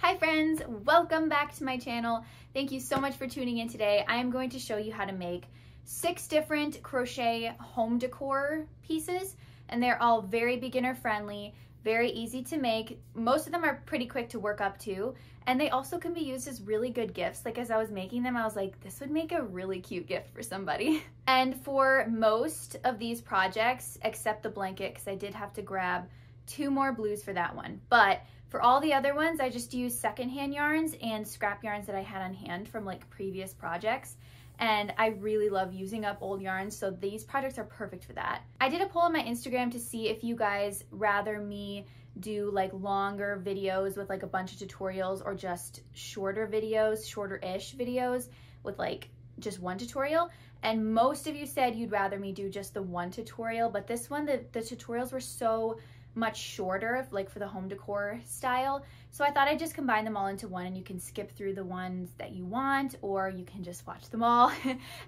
Hi friends, welcome back to my channel. Thank you so much for tuning in today. I am going to show you how to make 6 different crochet home decor pieces, and they're all very beginner friendly, very easy to make. Most of them are pretty quick to work up to, and they also can be used as really good gifts. Like as I was making them, I was like, this would make a really cute gift for somebody. And for most of these projects, except the blanket, because I did have to grab 2 more blues for that one, but for all the other ones, I just used secondhand yarns and scrap yarns that I had on hand from like previous projects. And I really love using up old yarns, so these projects are perfect for that. I did a poll on my Instagram to see if you guys rather me do like longer videos with like a bunch of tutorials or just shorter videos, shorter-ish videos with like just one tutorial. And most of you said you'd rather me do just the one tutorial, but this one, the tutorials were so much shorter, like for the home decor style. So I thought I'd just combine them all into one, and you can skip through the ones that you want, or you can just watch them all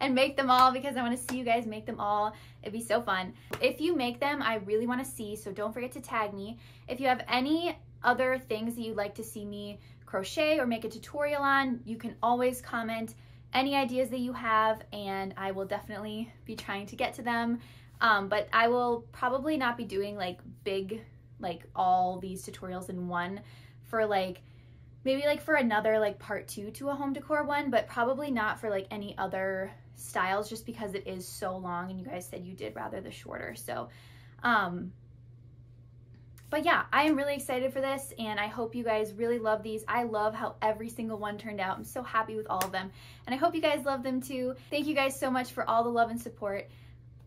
and make them all, because I want to see you guys make them all. It'd be so fun. If you make them, I really want to see, so don't forget to tag me. If you have any other things that you'd like to see me crochet or make a tutorial on, you can always comment any ideas that you have, and I will definitely be trying to get to them. But I will probably not be doing like big, like all these tutorials in one for like, maybe like for another like part 2 to a home decor one, but probably not for like any other styles, just because it is so long and you guys said you did rather the shorter. So, but yeah, I am really excited for this, and I hope you guys really love these. I love how every single one turned out. I'm so happy with all of them, and I hope you guys love them too. Thank you guys so much for all the love and support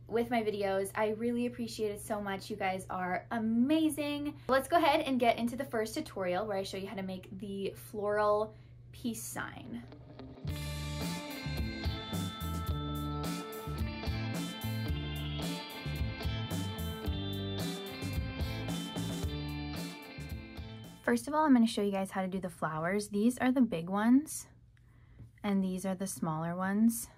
with my videos. I really appreciate it so much. You guys are amazing. Let's go ahead and get into the first tutorial where I show you how to make the floral peace sign. First of all, I'm going to show you guys how to do the flowers. These are the big ones, and these are the smaller ones.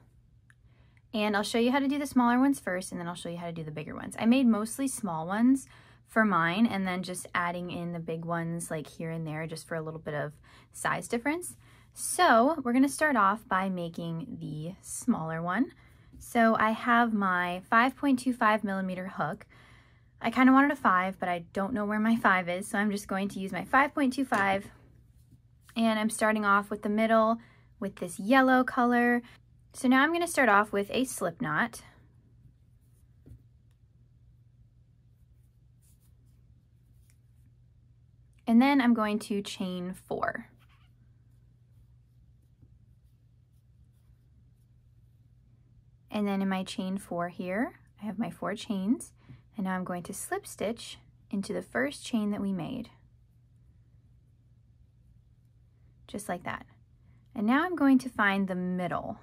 And I'll show you how to do the smaller ones first, and then I'll show you how to do the bigger ones. I made mostly small ones for mine, and then just adding in the big ones like here and there just for a little bit of size difference. So we're gonna start off by making the smaller one. So I have my 5.25 millimeter hook. I kind of wanted a 5, but I don't know where my 5 is, so I'm just going to use my 5.25, and I'm starting off with the middle with this yellow color. So now I'm going to start off with a slip knot. And then I'm going to chain 4. And then in my chain 4 here, I have my 4 chains. And now I'm going to slip stitch into the first chain that we made. Just like that. And now I'm going to find the middle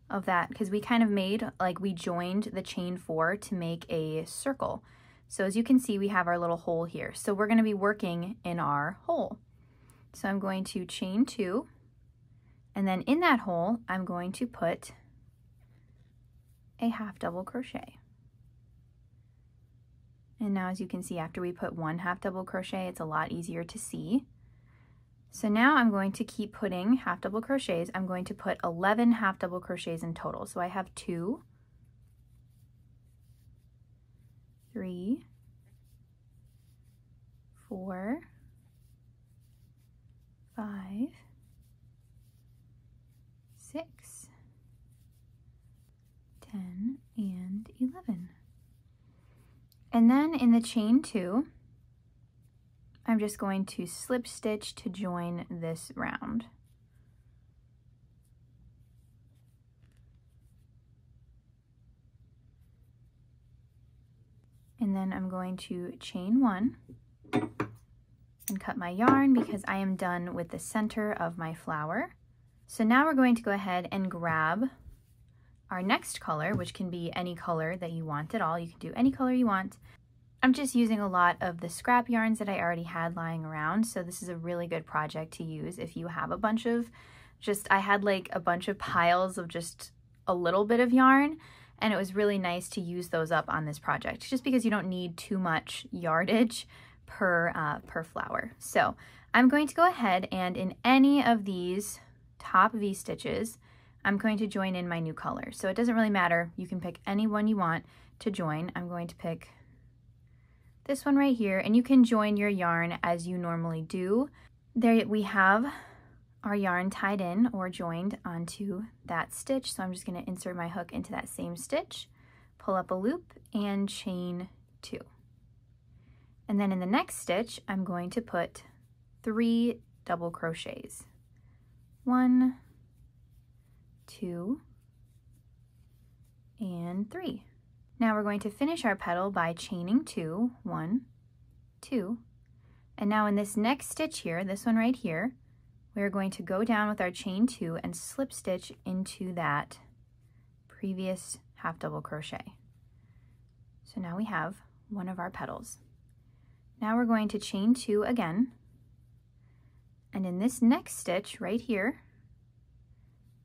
of that, because we kind of made, like we joined the chain 4 to make a circle. So as you can see, we have our little hole here. So we're going to be working in our hole. So I'm going to chain 2, and then in that hole, I'm going to put a half double crochet. And now as you can see, after we put 1 half double crochet, it's a lot easier to see. So now I'm going to keep putting half double crochets. I'm going to put 11 half double crochets in total. So I have 2, 3, 4, 5, 6, 10, and 11. And then in the chain 2, I'm just going to slip stitch to join this round. And then I'm going to chain 1 and cut my yarn, because I am done with the center of my flower. So now we're going to go ahead and grab our next color, which can be any color that you want at all. You can do any color you want. I'm just using a lot of the scrap yarns that I already had lying around, so this is a really good project to use if you have a bunch of I had like a bunch of piles of just a little bit of yarn, and it was really nice to use those up on this project, just because you don't need too much yardage per flower. So I'm going to go ahead and in any of these top V stitches, I'm going to join in my new color. So it doesn't really matter. You can pick any one you want to join. I'm going to pick this one right here, and you can join your yarn as you normally do. There we have our yarn tied in or joined onto that stitch. So I'm just going to insert my hook into that same stitch, pull up a loop, and chain 2. And then in the next stitch, I'm going to put 3 double crochets. 1, 2, and 3. Now we're going to finish our petal by chaining 2, 1, 2. And now in this next stitch here, this one right here, we're going to go down with our chain 2 and slip stitch into that previous half double crochet. So now we have one of our petals. Now we're going to chain 2 again, and in this next stitch right here,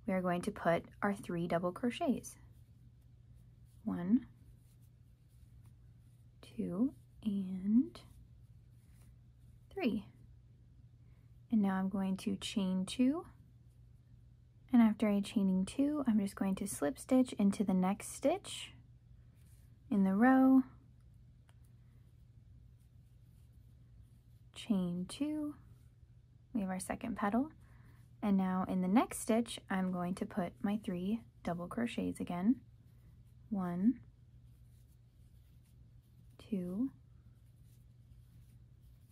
we are going to put our 3 double crochets. 1, 2, and 3. And now I'm going to chain 2, and after I chaining 2, I'm just going to slip stitch into the next stitch in the row, chain 2, we have our second petal, and now in the next stitch I'm going to put my 3 double crochets again. 1, 2,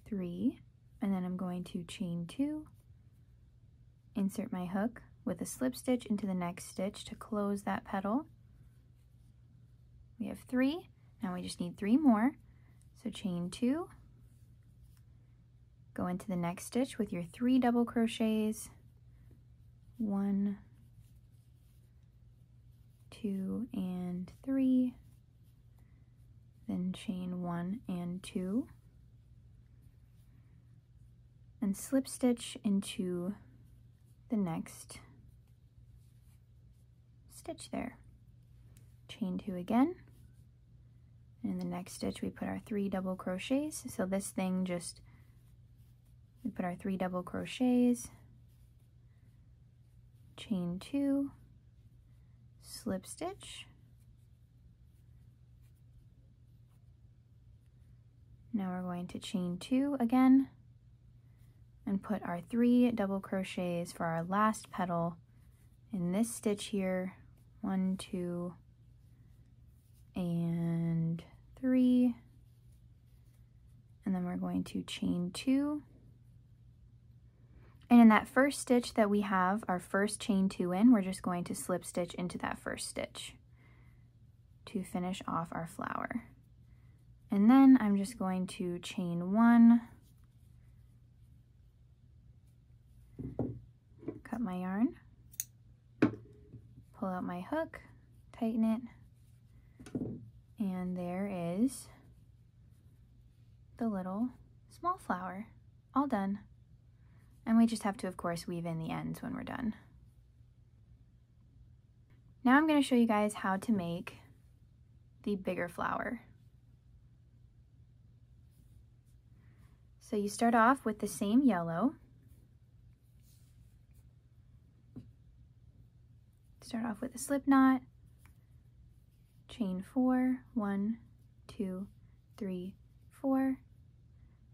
3, and then I'm going to chain 2, insert my hook with a slip stitch into the next stitch to close that petal. We have 3, now we just need 3 more, so chain 2, go into the next stitch with your 3 double crochets, 1, 2, and 3, then chain 1 and 2, and slip stitch into the next stitch there. Chain 2 again, and in the next stitch we put our 3 double crochets. So this thing just, we put our 3 double crochets, chain 2, slip stitch. Now we're going to chain 2 again and put our 3 double crochets for our last petal in this stitch here. 1, 2, and 3. And then we're going to chain 2. And in that first stitch that we have our first chain 2 in, we're just going to slip stitch into that first stitch to finish off our flower. And then I'm just going to chain 1, cut my yarn, pull out my hook, tighten it, and there is the little small flower, all done. And we just have to, of course, weave in the ends when we're done. Now I'm going to show you guys how to make the bigger flower. So you start off with the same yellow. Start off with a slip knot, chain 4, 1, 2, 3, 4,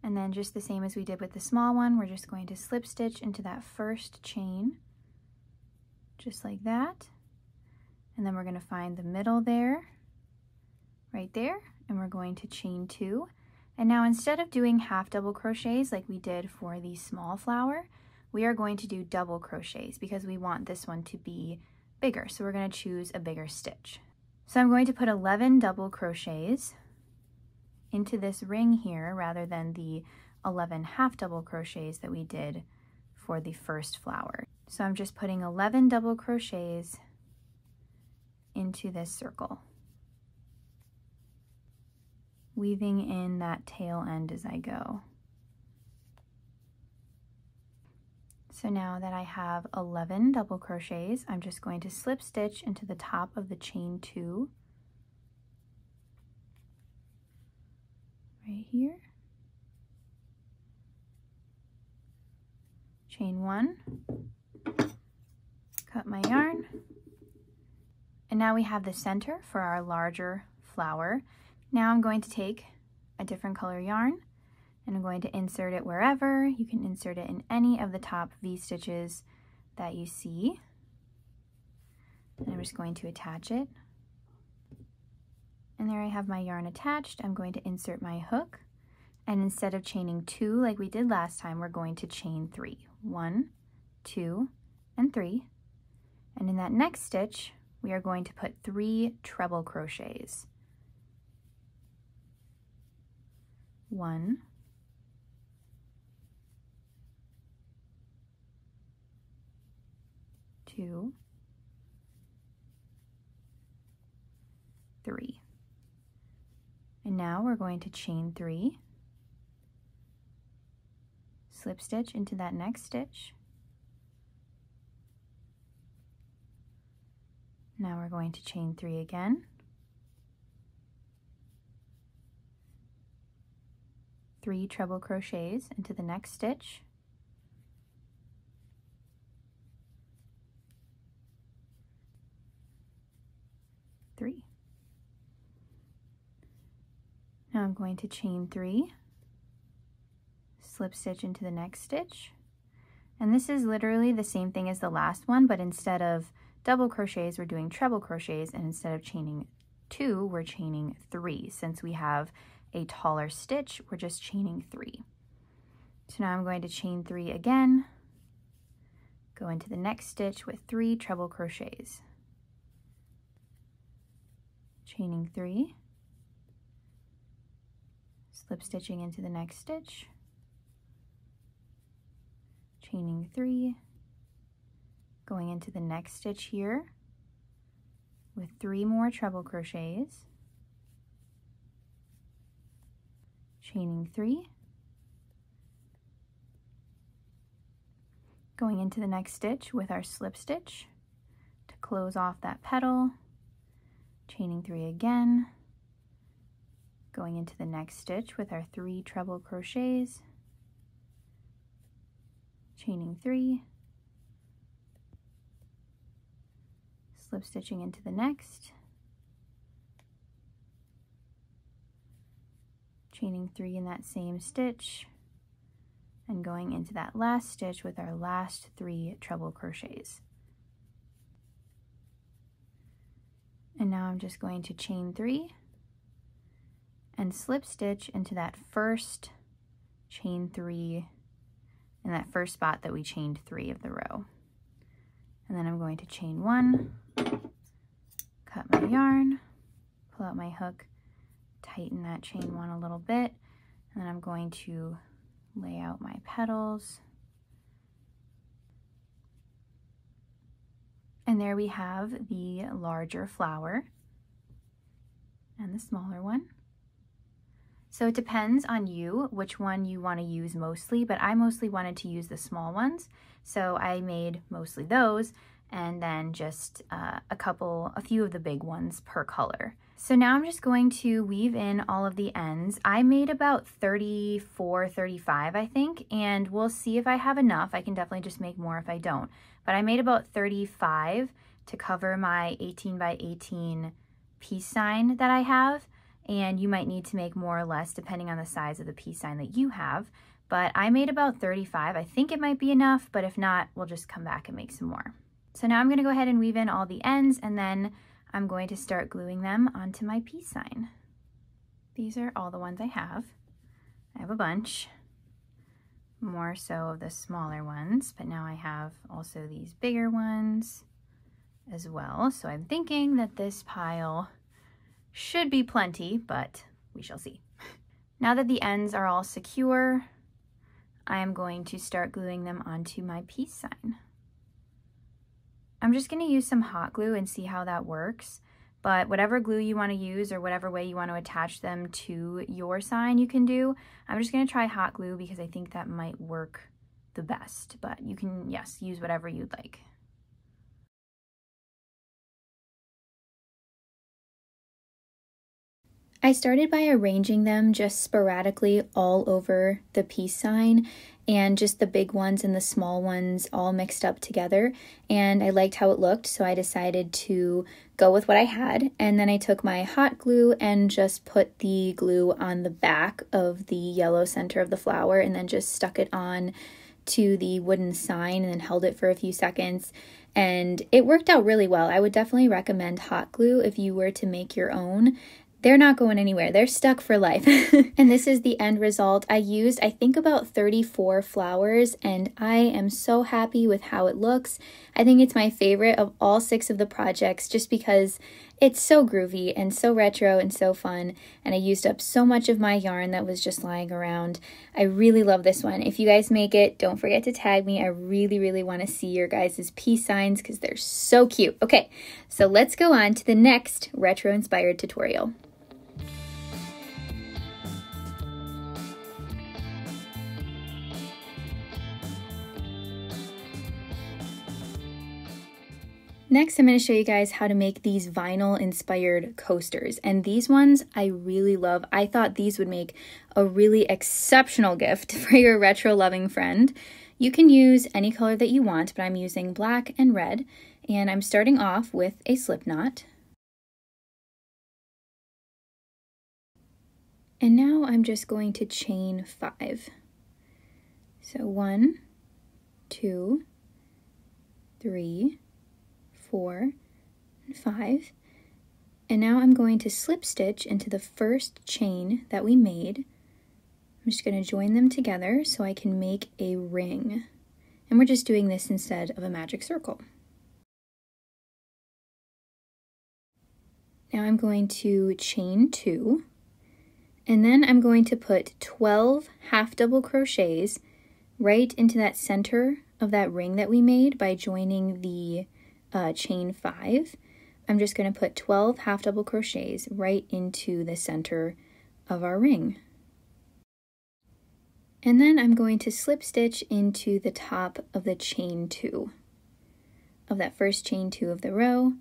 and then just the same as we did with the small one, we're just going to slip stitch into that first chain, just like that, and then we're going to find the middle there, right there, and we're going to chain 2. And now instead of doing half double crochets like we did for the small flower, we are going to do double crochets because we want this one to be bigger. So we're going to choose a bigger stitch. So I'm going to put 11 double crochets into this ring here rather than the 11 half double crochets that we did for the first flower. So I'm just putting 11 double crochets into this circle, weaving in that tail end as I go. So now that I have 11 double crochets, I'm just going to slip stitch into the top of the chain 2 right here, chain 1, cut my yarn, and now we have the center for our larger flower. Now I'm going to take a different color yarn and I'm going to insert it wherever. You can insert it in any of the top V-stitches that you see. And I'm just going to attach it. And there I have my yarn attached. I'm going to insert my hook. And instead of chaining 2 like we did last time, we're going to chain 3. 1, 2, and 3. And in that next stitch, we are going to put 3 treble crochets. 1, 2, 3. And now we're going to chain 3, slip stitch into that next stitch. Now we're going to chain 3 again, 3 treble crochets into the next stitch, three. Now I'm going to chain 3, slip stitch into the next stitch, and this is literally the same thing as the last one, but instead of double crochets we're doing treble crochets, and instead of chaining 2 we're chaining 3. Since we have a taller stitch, we're just chaining 3. So now I'm going to chain 3 again, go into the next stitch with 3 treble crochets, chaining 3, slip stitching into the next stitch, chaining 3, going into the next stitch here with 3 more treble crochets, chaining 3, going into the next stitch with our slip stitch to close off that petal, chaining 3 again, going into the next stitch with our 3 treble crochets, chaining 3, slip stitching into the next, chaining 3 in that same stitch, and going into that last stitch with our last 3 treble crochets. And now I'm just going to chain 3 and slip stitch into that first chain 3 in that first spot that we chained 3 of the row. And then I'm going to chain 1, cut my yarn, pull out my hook, tighten that chain 1 a little bit, and then I'm going to lay out my petals. And there we have the larger flower and the smaller one. So it depends on you which one you want to use mostly, but I mostly wanted to use the small ones. So I made mostly those, and then just a few of the big ones per color. So now I'm just going to weave in all of the ends. I made about 34, 35, I think, and we'll see if I have enough. I can definitely just make more if I don't. But I made about 35 to cover my 18 by 18 peace sign that I have. And you might need to make more or less depending on the size of the peace sign that you have. But I made about 35. I think it might be enough, but if not, we'll just come back and make some more. So now I'm going to go ahead and weave in all the ends, and then I'm going to start gluing them onto my peace sign. These are all the ones I have. I have a bunch, more so of the smaller ones, but now I have also these bigger ones as well. So I'm thinking that this pile should be plenty, but we shall see. Now that the ends are all secure, I am going to start gluing them onto my peace sign. I'm just going to use some hot glue and see how that works, but whatever glue you want to use or whatever way you want to attach them to your sign you can do. I'm just going to try hot glue because I think that might work the best, but you can, yes, use whatever you'd like. I started by arranging them just sporadically all over the peace sign, and just the big ones and the small ones all mixed up together, and I liked how it looked, so I decided to go with what I had. And then I took my hot glue and just put the glue on the back of the yellow center of the flower, and then just stuck it on to the wooden sign and then held it for a few seconds, and it worked out really well. I would definitely recommend hot glue if you were to make your own. They're not going anywhere. They're stuck for life. And this is the end result. I used, I think, about 34 flowers, and I am so happy with how it looks. I think it's my favorite of all 6 of the projects just because it's so groovy and so retro and so fun, and I used up so much of my yarn that was just lying around. I really love this one. If you guys make it, don't forget to tag me. I really, really want to see your guys' peace signs because they're so cute. Okay, so let's go on to the next retro-inspired tutorial. Next, I'm going to show you guys how to make these vinyl inspired coasters, and these ones I really love. I thought these would make a really exceptional gift for your retro loving friend. You can use any color that you want, but I'm using black and red, and I'm starting off with a slip knot. And now I'm just going to chain 5. So 1, 2, 3, 4, and 5, and now I'm going to slip stitch into the first chain that we made. I'm just going to join them together so I can make a ring, and we're just doing this instead of a magic circle. Now I'm going to chain 2, and then I'm going to put 12 half double crochets right into that center of that ring that we made by joining the chain 5. I'm just going to put 12 half double crochets right into the center of our ring. And then I'm going to slip stitch into the top of the chain 2 of that first chain 2 of the row.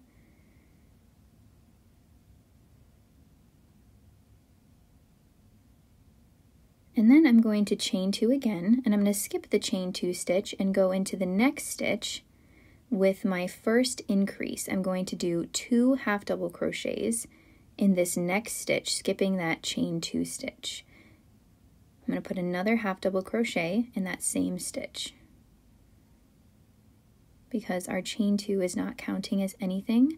And then I'm going to chain 2 again, and I'm going to skip the chain 2 stitch and go into the next stitch. With my first increase, I'm going to do 2 half double crochets in this next stitch, skipping that chain 2 stitch. I'm going to put another half double crochet in that same stitch because our chain 2 is not counting as anything.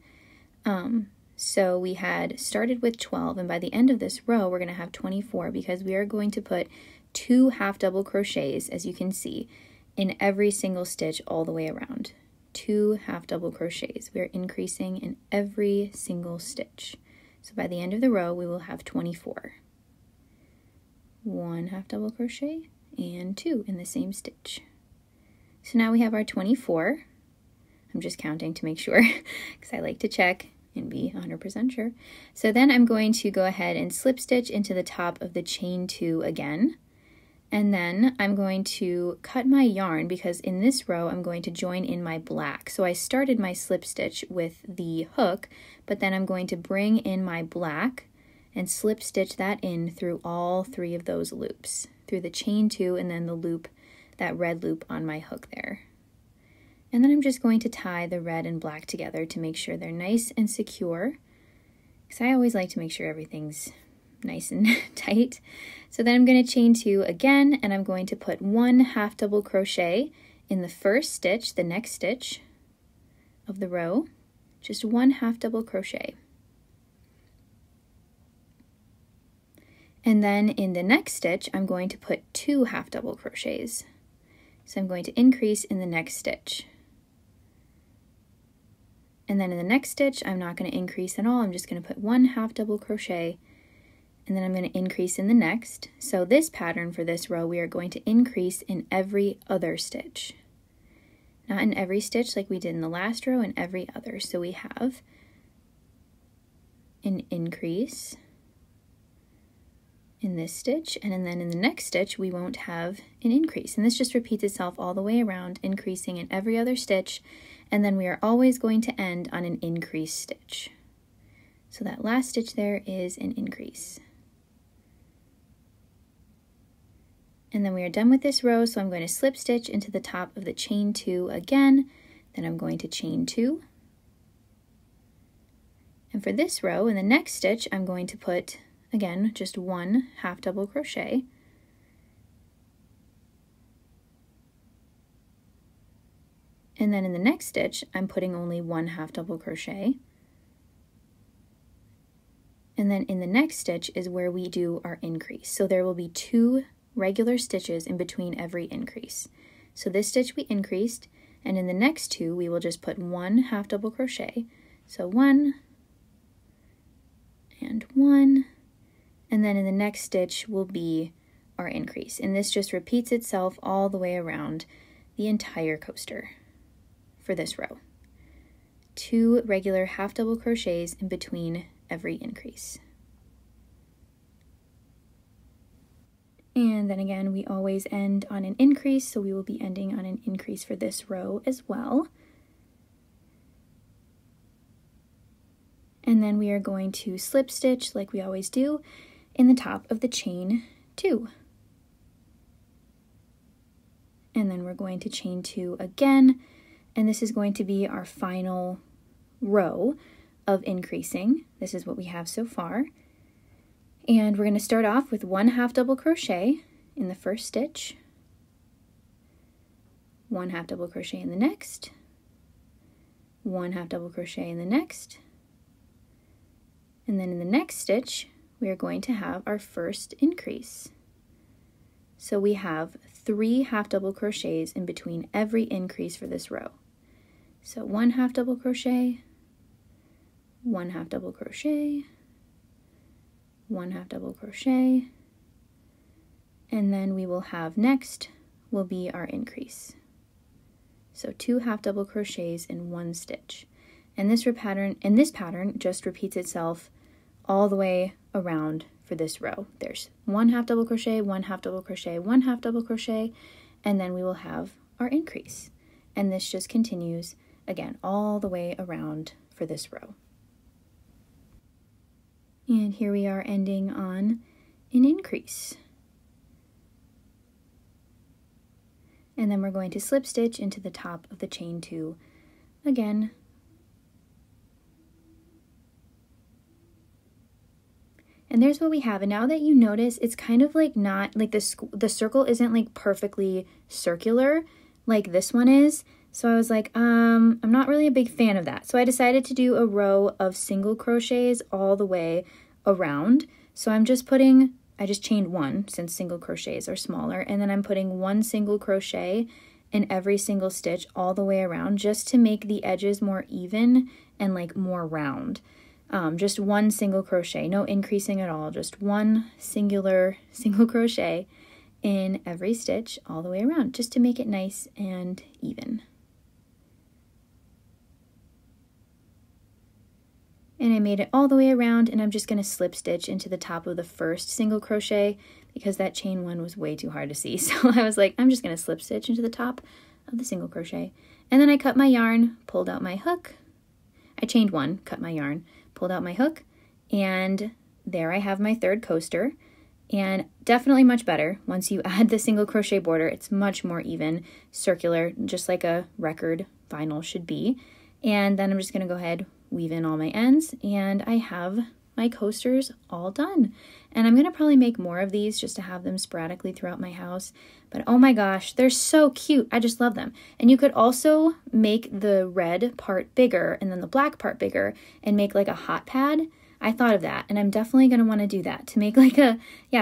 So we had started with 12, and by the end of this row we're going to have 24 because we are going to put 2 half double crochets, as you can see, in every single stitch all the way around. 2 half double crochets. We're increasing in every single stitch. So by the end of the row, we will have 24. 1 half double crochet and 2 in the same stitch. So now we have our 24. I'm just counting to make sure because I like to check and be 100% sure. So then I'm going to go ahead and slip stitch into the top of the chain 2 again. And then I'm going to cut my yarn because in this row I'm going to join in my black. So I started my slip stitch with the hook, but then I'm going to bring in my black and slip stitch that in through all 3 of those loops, through the chain 2 and then the loop, that red loop on my hook there. And then I'm just going to tie the red and black together to make sure they're nice and secure, because I always like to make sure everything's nice and tight. So then I'm going to chain 2 again, and I'm going to put 1 half double crochet in the first stitch, the next stitch of the row, just 1 half double crochet. And then in the next stitch, I'm going to put 2 half double crochets. So I'm going to increase in the next stitch. And then in the next stitch, I'm not going to increase at all. I'm just going to put 1 half double crochet, and then I'm going to increase in the next. So this pattern for this row, we are going to increase in every other stitch. Not in every stitch like we did in the last row, in every other. So we have an increase in this stitch, and then in the next stitch we won't have an increase. And this just repeats itself all the way around, increasing in every other stitch, and then we are always going to end on an increased stitch. So that last stitch there is an increase. And then we are done with this row, so I'm going to slip stitch into the top of the chain 2 again, then I'm going to chain 2. And for this row, in the next stitch, I'm going to put, again, just 1 half double crochet. And then in the next stitch, I'm putting only 1 half double crochet. And then in the next stitch is where we do our increase. So there will be 2 regular stitches in between every increase. So this stitch we increased, and in the next 2 we will just put 1 half double crochet. So 1 and 1, and then in the next stitch will be our increase. And this just repeats itself all the way around the entire coaster for this row. 2 regular half double crochets in between every increase. And then again, we always end on an increase, so we will be ending on an increase for this row as well. And then we are going to slip stitch, like we always do, in the top of the chain 2. And then we're going to chain 2 again, and this is going to be our final row of increasing. This is what we have so far. And we're going to start off with 1 half double crochet in the first stitch, 1 half double crochet in the next, 1 half double crochet in the next, and then in the next stitch we are going to have our first increase. So we have 3 half double crochets in between every increase for this row. So 1 half double crochet, 1 half double crochet, 1 half double crochet, and then we will have next will be our increase. So 2 half double crochets in 1 stitch. And this pattern just repeats itself all the way around for this row. There's 1 half double crochet, 1 half double crochet, 1 half double crochet, and then we will have our increase. And this just continues again all the way around for this row. And here we are ending on an increase. And then we're going to slip stitch into the top of the chain 2 again. And there's what we have. And now that you notice, it's kind of like not like the circle isn't like perfectly circular like this one is. So I was like, I'm not really a big fan of that. So I decided to do a row of single crochets all the way around. So I just chained 1 since single crochets are smaller, and then I'm putting 1 single crochet in every single stitch all the way around just to make the edges more even and like more round. Just 1 single crochet, no increasing at all, just 1 singular single crochet in every stitch all the way around just to make it nice and even. And I made it all the way around, and I'm just going to slip stitch into the top of the first single crochet because that chain 1 was way too hard to see. So I was like, I'm just going to slip stitch into the top of the single crochet. And then I cut my yarn, pulled out my hook. I chained 1, cut my yarn, pulled out my hook, and there I have my 3rd coaster. And definitely much better once you add the single crochet border. It's much more even, circular, just like a record vinyl should be. And then I'm just going to go ahead, weave in all my ends, and I have my coasters all done. And I'm going to probably make more of these just to have them sporadically throughout my house. But oh my gosh, they're so cute. I just love them. And you could also make the red part bigger and then the black part bigger and make like a hot pad. I thought of that, and I'm definitely going to want to do that to make like a,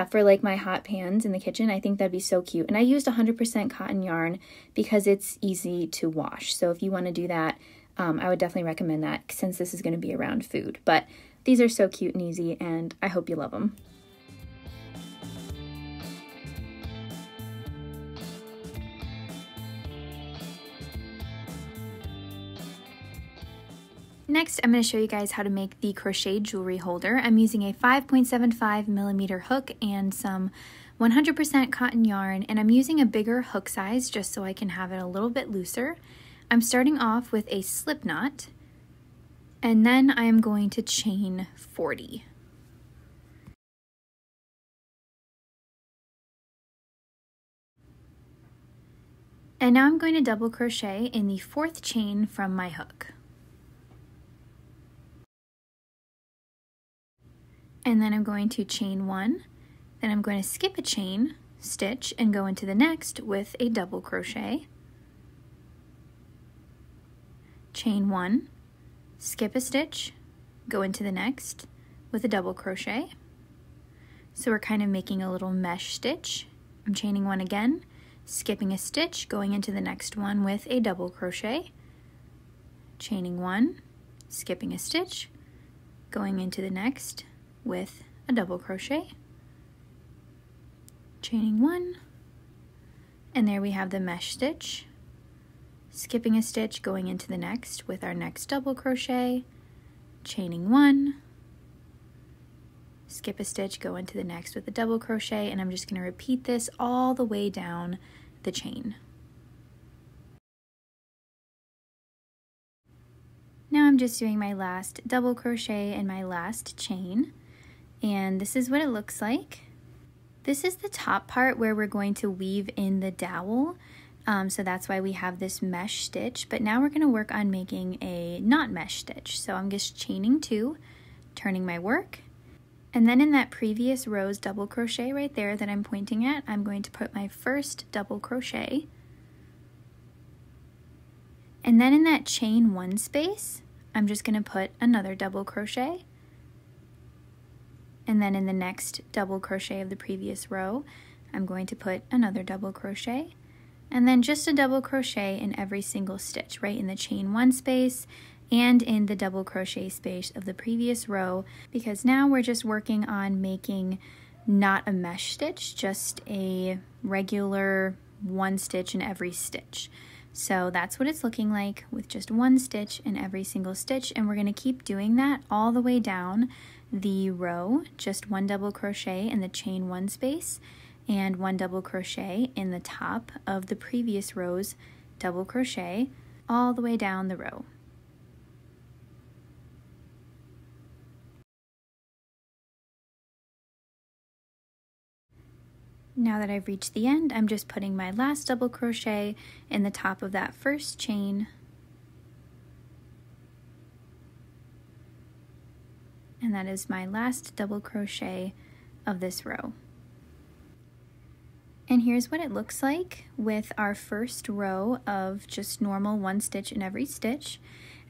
for like my hot pans in the kitchen. I think that'd be so cute. And I used 100% cotton yarn because it's easy to wash. So if you want to do that, I would definitely recommend that since this is going to be around food. But these are so cute and easy, and I hope you love them. Next, I'm going to show you guys how to make the crochet jewelry holder. I'm using a 5.75 millimeter hook and some 100% cotton yarn, and I'm using a bigger hook size just so I can have it a little bit looser. I'm starting off with a slip knot, And then I am going to chain 40. And now I'm going to double crochet in the 4th chain from my hook. And then I'm going to chain 1, then I'm going to skip a chain, stitch, and go into the next with a double crochet. Chain 1, skip a stitch, go into the next with a double crochet. So we're kind of making a little mesh stitch. I'm chaining 1 again, skipping a stitch, going into the next one with a double crochet, chaining 1, skipping a stitch, going into the next with a double crochet, chaining 1, and there we have the mesh stitch, skipping a stitch, going into the next with our next double crochet, chaining 1, skip a stitch, go into the next with a double crochet, and I'm just going to repeat this all the way down the chain. Now I'm just doing my last double crochet in my last chain, and this is what it looks like. This is the top part where we're going to weave in the dowel, so that's why we have this mesh stitch, but now we're going to work on making a not mesh stitch. So I'm just chaining 2, turning my work, and then in that previous row's double crochet right there that I'm pointing at, I'm going to put my first double crochet. And then in that chain 1 space, I'm just going to put another double crochet. And then in the next double crochet of the previous row, I'm going to put another double crochet. And then just a double crochet in every single stitch, right in the chain 1 space and in the double crochet space of the previous row, because now we're just working on making not a mesh stitch, just a regular 1 stitch in every stitch. So that's what it's looking like with just 1 stitch in every single stitch, and we're going to keep doing that all the way down the row, just 1 double crochet in the chain 1 space and 1 double crochet in the top of the previous row's double crochet all the way down the row. Now that I've reached the end, I'm just putting my last double crochet in the top of that first chain, and that is my last double crochet of this row. And here's what it looks like with our first row of just normal 1 stitch in every stitch.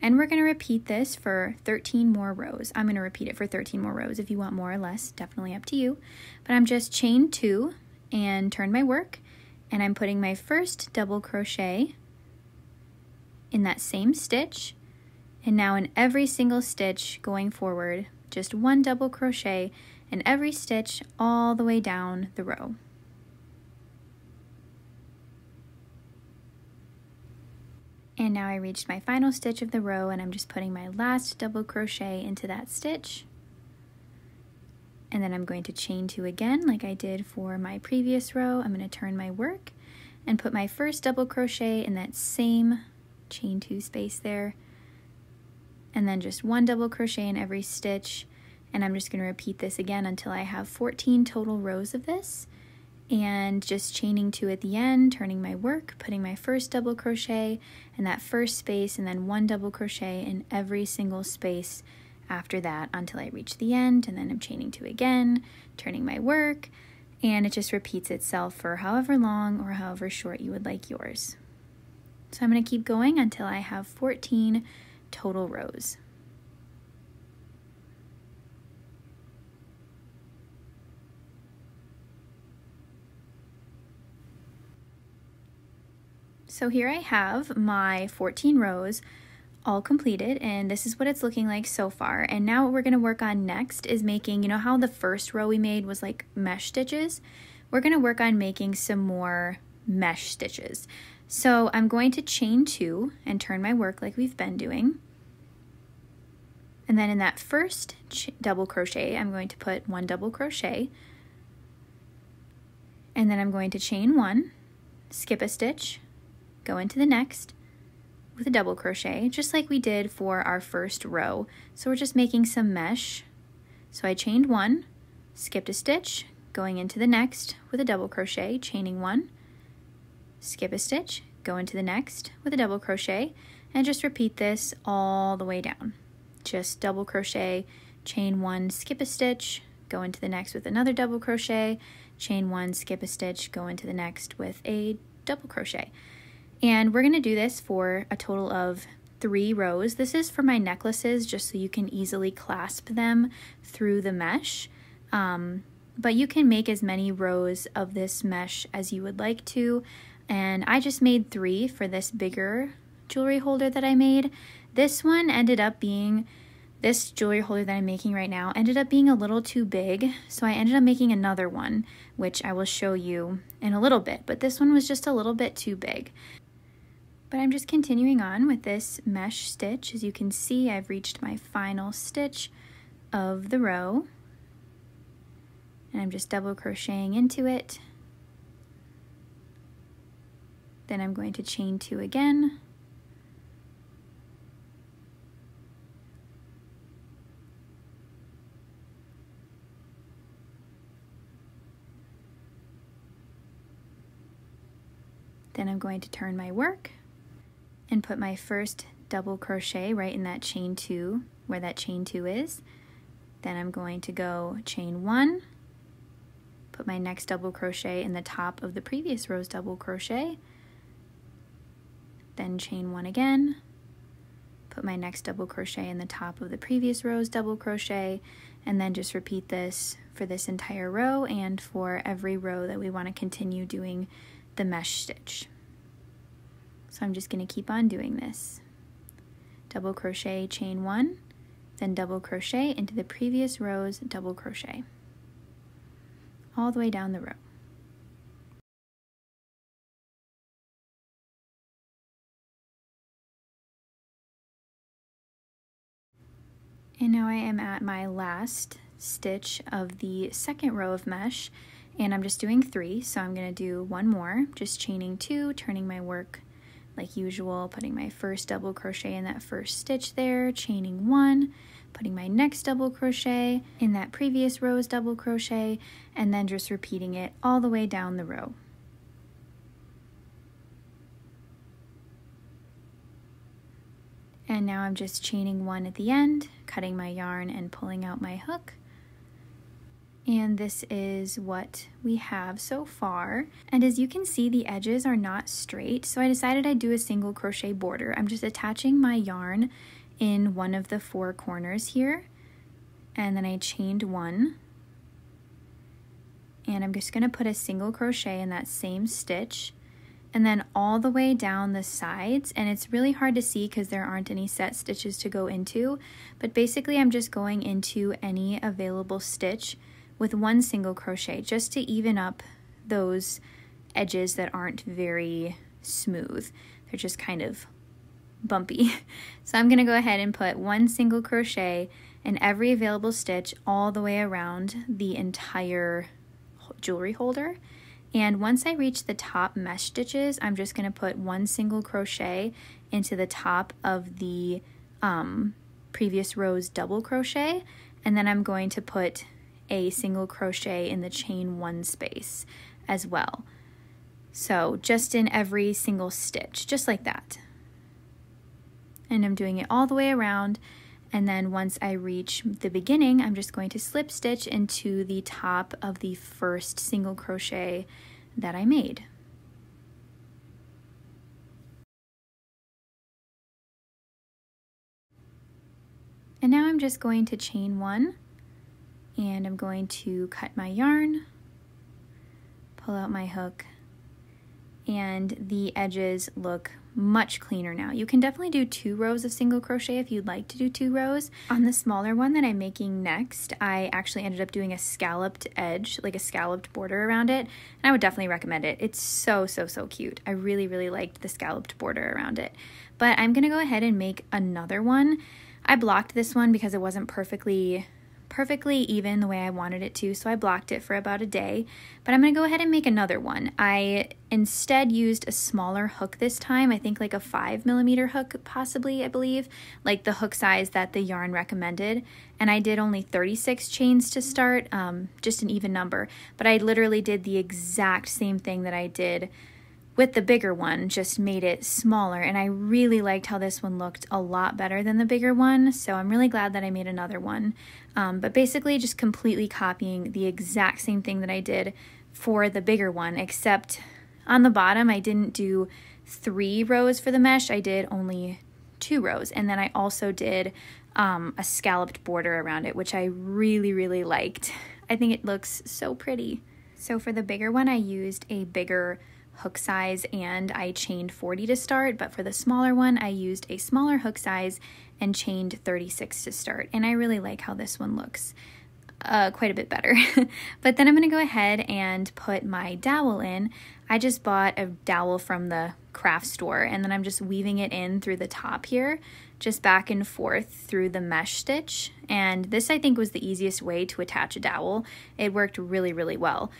And we're going to repeat this for 13 more rows. I'm going to repeat it for 13 more rows. If you want more or less, definitely up to you. But I'm just chain 2 and turn my work, and I'm putting my first double crochet in that same stitch, and now in every single stitch going forward, just 1 double crochet in every stitch all the way down the row. And now I reached my final stitch of the row, and I'm just putting my last double crochet into that stitch. And then I'm going to chain 2 again like I did for my previous row. I'm going to turn my work and put my first double crochet in that same chain 2 space there. And then just 1 double crochet in every stitch. And I'm just going to repeat this again until I have 14 total rows of this. And just chaining 2 at the end, turning my work, putting my first double crochet in that first space, and then 1 double crochet in every single space after that until I reach the end, and then I'm chaining 2 again, turning my work, and it just repeats itself for however long or however short you would like yours. So I'm going to keep going until I have 14 total rows. So here I have my 14 rows all completed, and this is what it's looking like so far. And now what we're going to work on next is making, you know how the first row we made was like mesh stitches? We're going to work on making some more mesh stitches. So I'm going to chain 2 and turn my work like we've been doing. And then in that first double crochet, I'm going to put 1 double crochet. And then I'm going to chain 1, skip a stitch, go into the next, with a double crochet, just like we did for our first row. So we're just making some mesh. So I chained 1, skipped a stitch, going into the next with a double crochet, chaining 1, skip a stitch, go into the next with a double crochet, and just repeat this all the way down. Just double crochet, chain 1, skip a stitch, go into the next with another double crochet, chain 1, skip a stitch, go into the next with a double crochet. And we're going to do this for a total of 3 rows. This is for my necklaces, just so you can easily clasp them through the mesh. But you can make as many rows of this mesh as you would like to. And I just made 3 for this bigger jewelry holder that I made. This one ended up being, this jewelry holder that I'm making right now ended up being a little too big. So I ended up making another one, which I will show you in a little bit. But this one was just a little bit too big. But I'm just continuing on with this mesh stitch. As you can see, I've reached my final stitch of the row. And I'm just double crocheting into it. Then I'm going to chain 2 again. Then I'm going to turn my work and put my first double crochet right in that chain 2, where that chain 2 is. Then I'm going to go chain 1, put my next double crochet in the top of the previous row's double crochet, then chain 1 again, put my next double crochet in the top of the previous row's double crochet, and then just repeat this for this entire row and for every row that we want to continue doing the mesh stitch. So I'm just going to keep on doing this. Double crochet, chain 1, then double crochet into the previous row's double crochet, all the way down the row. And now I am at my last stitch of the second row of mesh, and I'm just doing 3, so I'm going to do 1 more, just chaining 2, turning my work like usual, putting my first double crochet in that first stitch there, chaining 1, putting my next double crochet in that previous row's double crochet, and then just repeating it all the way down the row. And now I'm just chaining 1 at the end, cutting my yarn and pulling out my hook. And this is what we have so far. And as you can see, the edges are not straight, so I decided I'd do a single crochet border. I'm just attaching my yarn in one of the 4 corners here, and then I chained 1. And I'm just going to put a single crochet in that same stitch, and then all the way down the sides. And it's really hard to see because there aren't any set stitches to go into, but basically I'm just going into any available stitch with 1 single crochet just to even up those edges that aren't very smooth. They're just kind of bumpy. So I'm going to go ahead and put 1 single crochet in every available stitch all the way around the entire jewelry holder. And once I reach the top mesh stitches, I'm just going to put 1 single crochet into the top of the previous row's double crochet, and then I'm going to put a single crochet in the chain 1 space as well. So just in every single stitch, just like that. And I'm doing it all the way around, and then once I reach the beginning, I'm just going to slip stitch into the top of the first single crochet that I made. And now I'm just going to chain 1, and I'm going to cut my yarn, pull out my hook, and the edges look much cleaner now. You can definitely do 2 rows of single crochet if you'd like to do 2 rows. On the smaller one that I'm making next, I actually ended up doing a scalloped edge, like a scalloped border around it, and I would definitely recommend it. It's so cute. I really liked the scalloped border around it. But I'm gonna go ahead and make another one. I blocked this one because it wasn't perfectly perfectly even the way I wanted it to, so I blocked it for about a day. But I'm gonna go ahead and make another one. I instead used a smaller hook this time, I think like a 5mm hook possibly, I believe, like the hook size that the yarn recommended. And I did only 36 chains to start, just an even number. But I literally did the exact same thing that I did with the bigger one, just made it smaller, and I really liked how this one looked a lot better than the bigger one, so I'm really glad that I made another one. But basically just completely copying the exact same thing that I did for the bigger one, except on the bottom I didn't do 3 rows for the mesh, I did only 2 rows, and then I also did a scalloped border around it, which I really liked. I think it looks so pretty. So for the bigger one I used a bigger hook size and I chained 40 to start, but for the smaller one I used a smaller hook size and chained 36 to start, and I really like how this one looks quite a bit better. But then I'm going to go ahead and put my dowel in. I just bought a dowel from the craft store, and then I'm just weaving it in through the top here, just back and forth through the mesh stitch, and this I think was the easiest way to attach a dowel. It worked really well.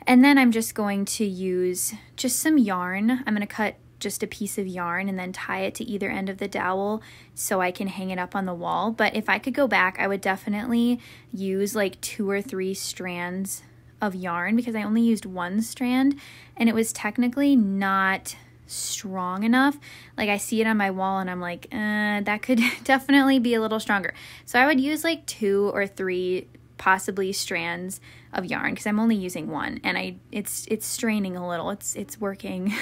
And then I'm just going to use just some yarn. I'm going to cut just a piece of yarn and then tie it to either end of the dowel so I can hang it up on the wall. But if I could go back, I would definitely use like 2 or 3 strands of yarn, because I only used 1 strand and it was technically not strong enough. Like I see it on my wall and I'm like, that could definitely be a little stronger. So I would use like 2 or 3 possibly strands of yarn, because I'm only using 1, and it's straining a little. It's working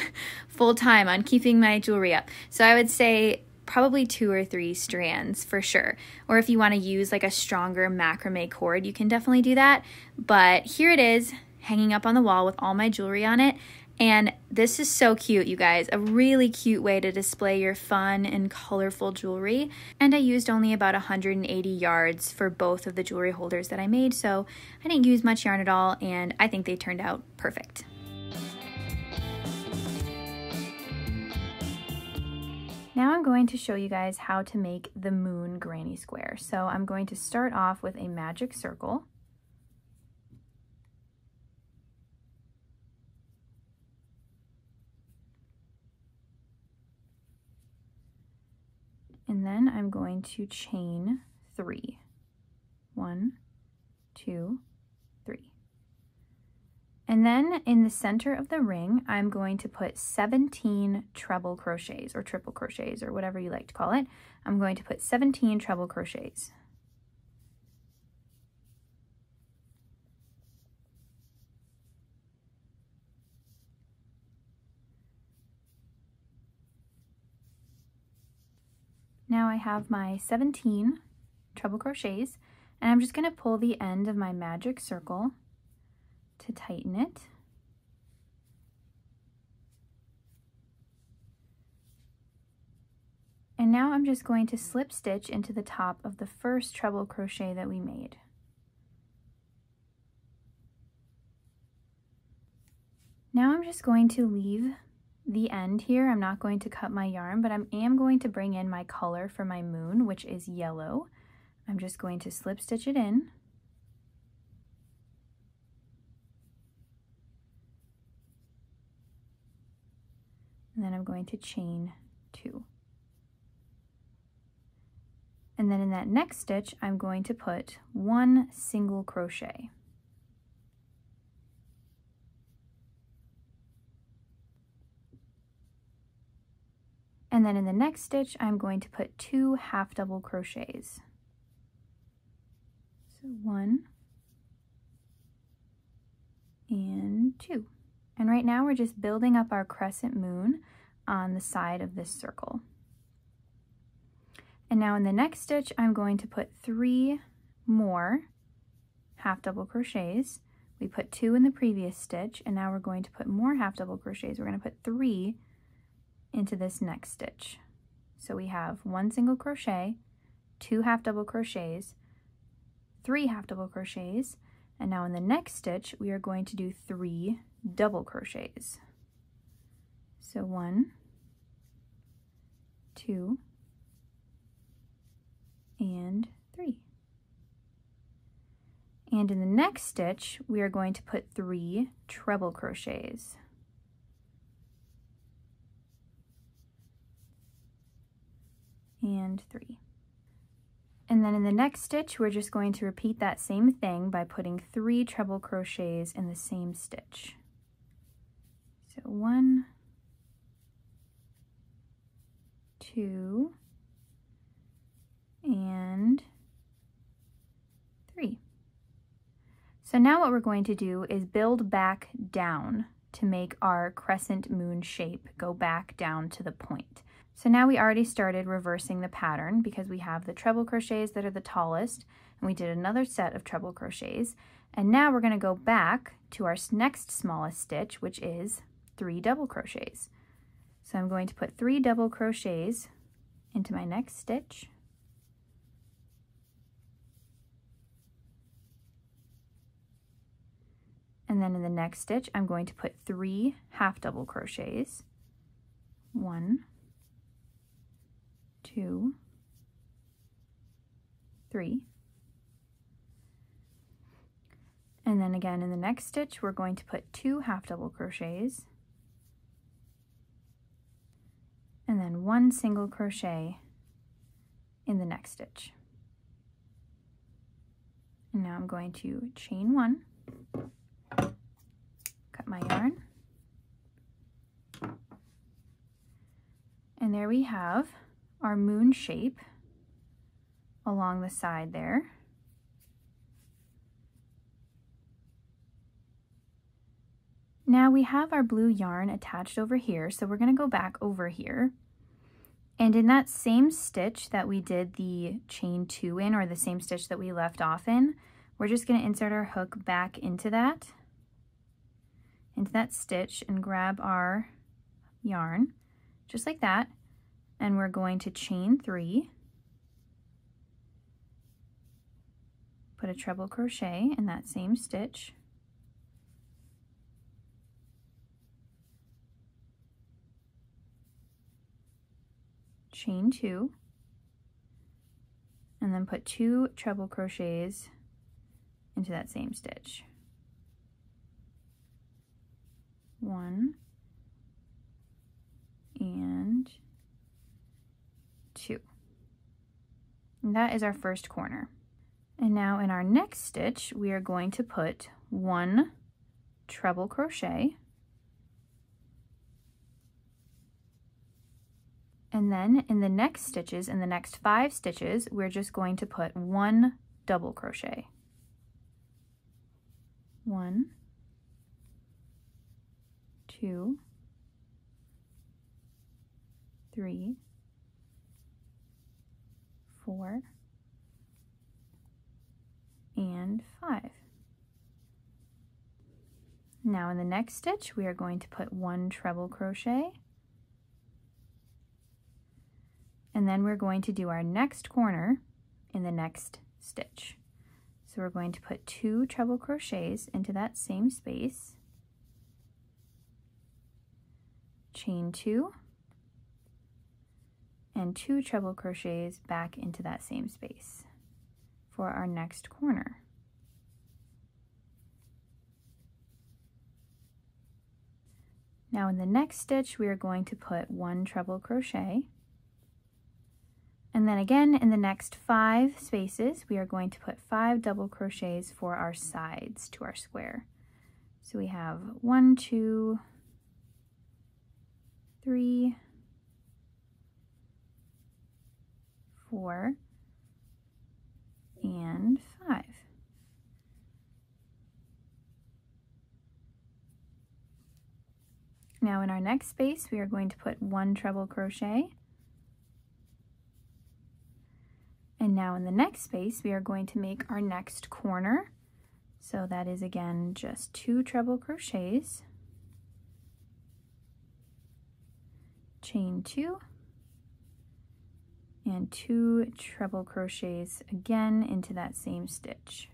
full time on keeping my jewelry up. So I would say probably 2 or 3 strands for sure. Or if you want to use like a stronger macrame cord, you can definitely do that. But here it is, hanging up on the wall with all my jewelry on it. And this is so cute, you guys. A really cute way to display your fun and colorful jewelry. And I used only about 180 yards for both of the jewelry holders that I made, so I didn't use much yarn at all, and I think they turned out perfect. Now I'm going to show you guys how to make the moon granny square. So I'm going to start off with a magic circle. And then I'm going to chain 3. 1, 2, 3. And then in the center of the ring, I'm going to put 17 treble crochets or triple crochets or whatever you like to call it. I'm going to put 17 treble crochets. Now I have my 17 treble crochets, and I'm just going to pull the end of my magic circle to tighten it. And now I'm just going to slip stitch into the top of the first treble crochet that we made. Now I'm just going to leave the end here. I'm not going to cut my yarn, but I am going to bring in my color for my moon, which is yellow. I'm just going to slip stitch it in. And then I'm going to chain 2. And then in that next stitch, I'm going to put 1 single crochet. And then in the next stitch, I'm going to put 2 half double crochets. So 1 and 2. And right now we're just building up our crescent moon on the side of this circle. And now in the next stitch, I'm going to put 3 more half double crochets. We put 2 in the previous stitch, and now we're going to put more half double crochets. We're going to put 3 into this next stitch. So we have 1 single crochet, 2 half double crochets, 3 half double crochets, and now in the next stitch we are going to do 3 double crochets. So 1, 2, and 3. And in the next stitch, we are going to put 3 treble crochets. And 3. And then in the next stitch, we're just going to repeat that same thing by putting 3 treble crochets in the same stitch. So 1, 2, and 3. So now what we're going to do is build back down to make our crescent moon shape go back down to the point. So now we already started reversing the pattern because we have the treble crochets that are the tallest, and we did another set of treble crochets. And now we're going to go back to our next smallest stitch, which is 3 double crochets. So I'm going to put 3 double crochets into my next stitch. And then in the next stitch, I'm going to put 3 half double crochets. 1, 2, 3. And then again in the next stitch, we're going to put 2 half double crochets. And then 1 single crochet in the next stitch. And now I'm going to chain 1. Cut my yarn, and there we have our moon shape along the side there. Now we have our blue yarn attached over here, so we're going to go back over here, and in that same stitch that we did the chain 2 in, or the same stitch that we left off in, we're just going to insert our hook back into that stitch and grab our yarn just like that, and we're going to chain 3, put a treble crochet in that same stitch, chain 2, and then put 2 treble crochets into that same stitch. 1 and 2. And that is our first corner. And now in our next stitch, we are going to put 1 treble crochet, and then in the next stitches, in the next 5 stitches, we're just going to put 1 double crochet. 1, 2, 3, 4, and 5. Now in the next stitch, we are going to put 1 treble crochet, and then we're going to do our next corner in the next stitch. So we're going to put 2 treble crochets into that same space, chain 2, and 2 treble crochets back into that same space for our next corner. Now in the next stitch, we are going to put 1 treble crochet, and then again in the next 5 spaces, we are going to put 5 double crochets for our sides to our square. So we have 1, 2, 3, 4, and 5. Now in our next space, we are going to put 1 treble crochet. And now in the next space, we are going to make our next corner. So that is again just 2 treble crochets, chain 2, and 2 treble crochets again into that same stitch.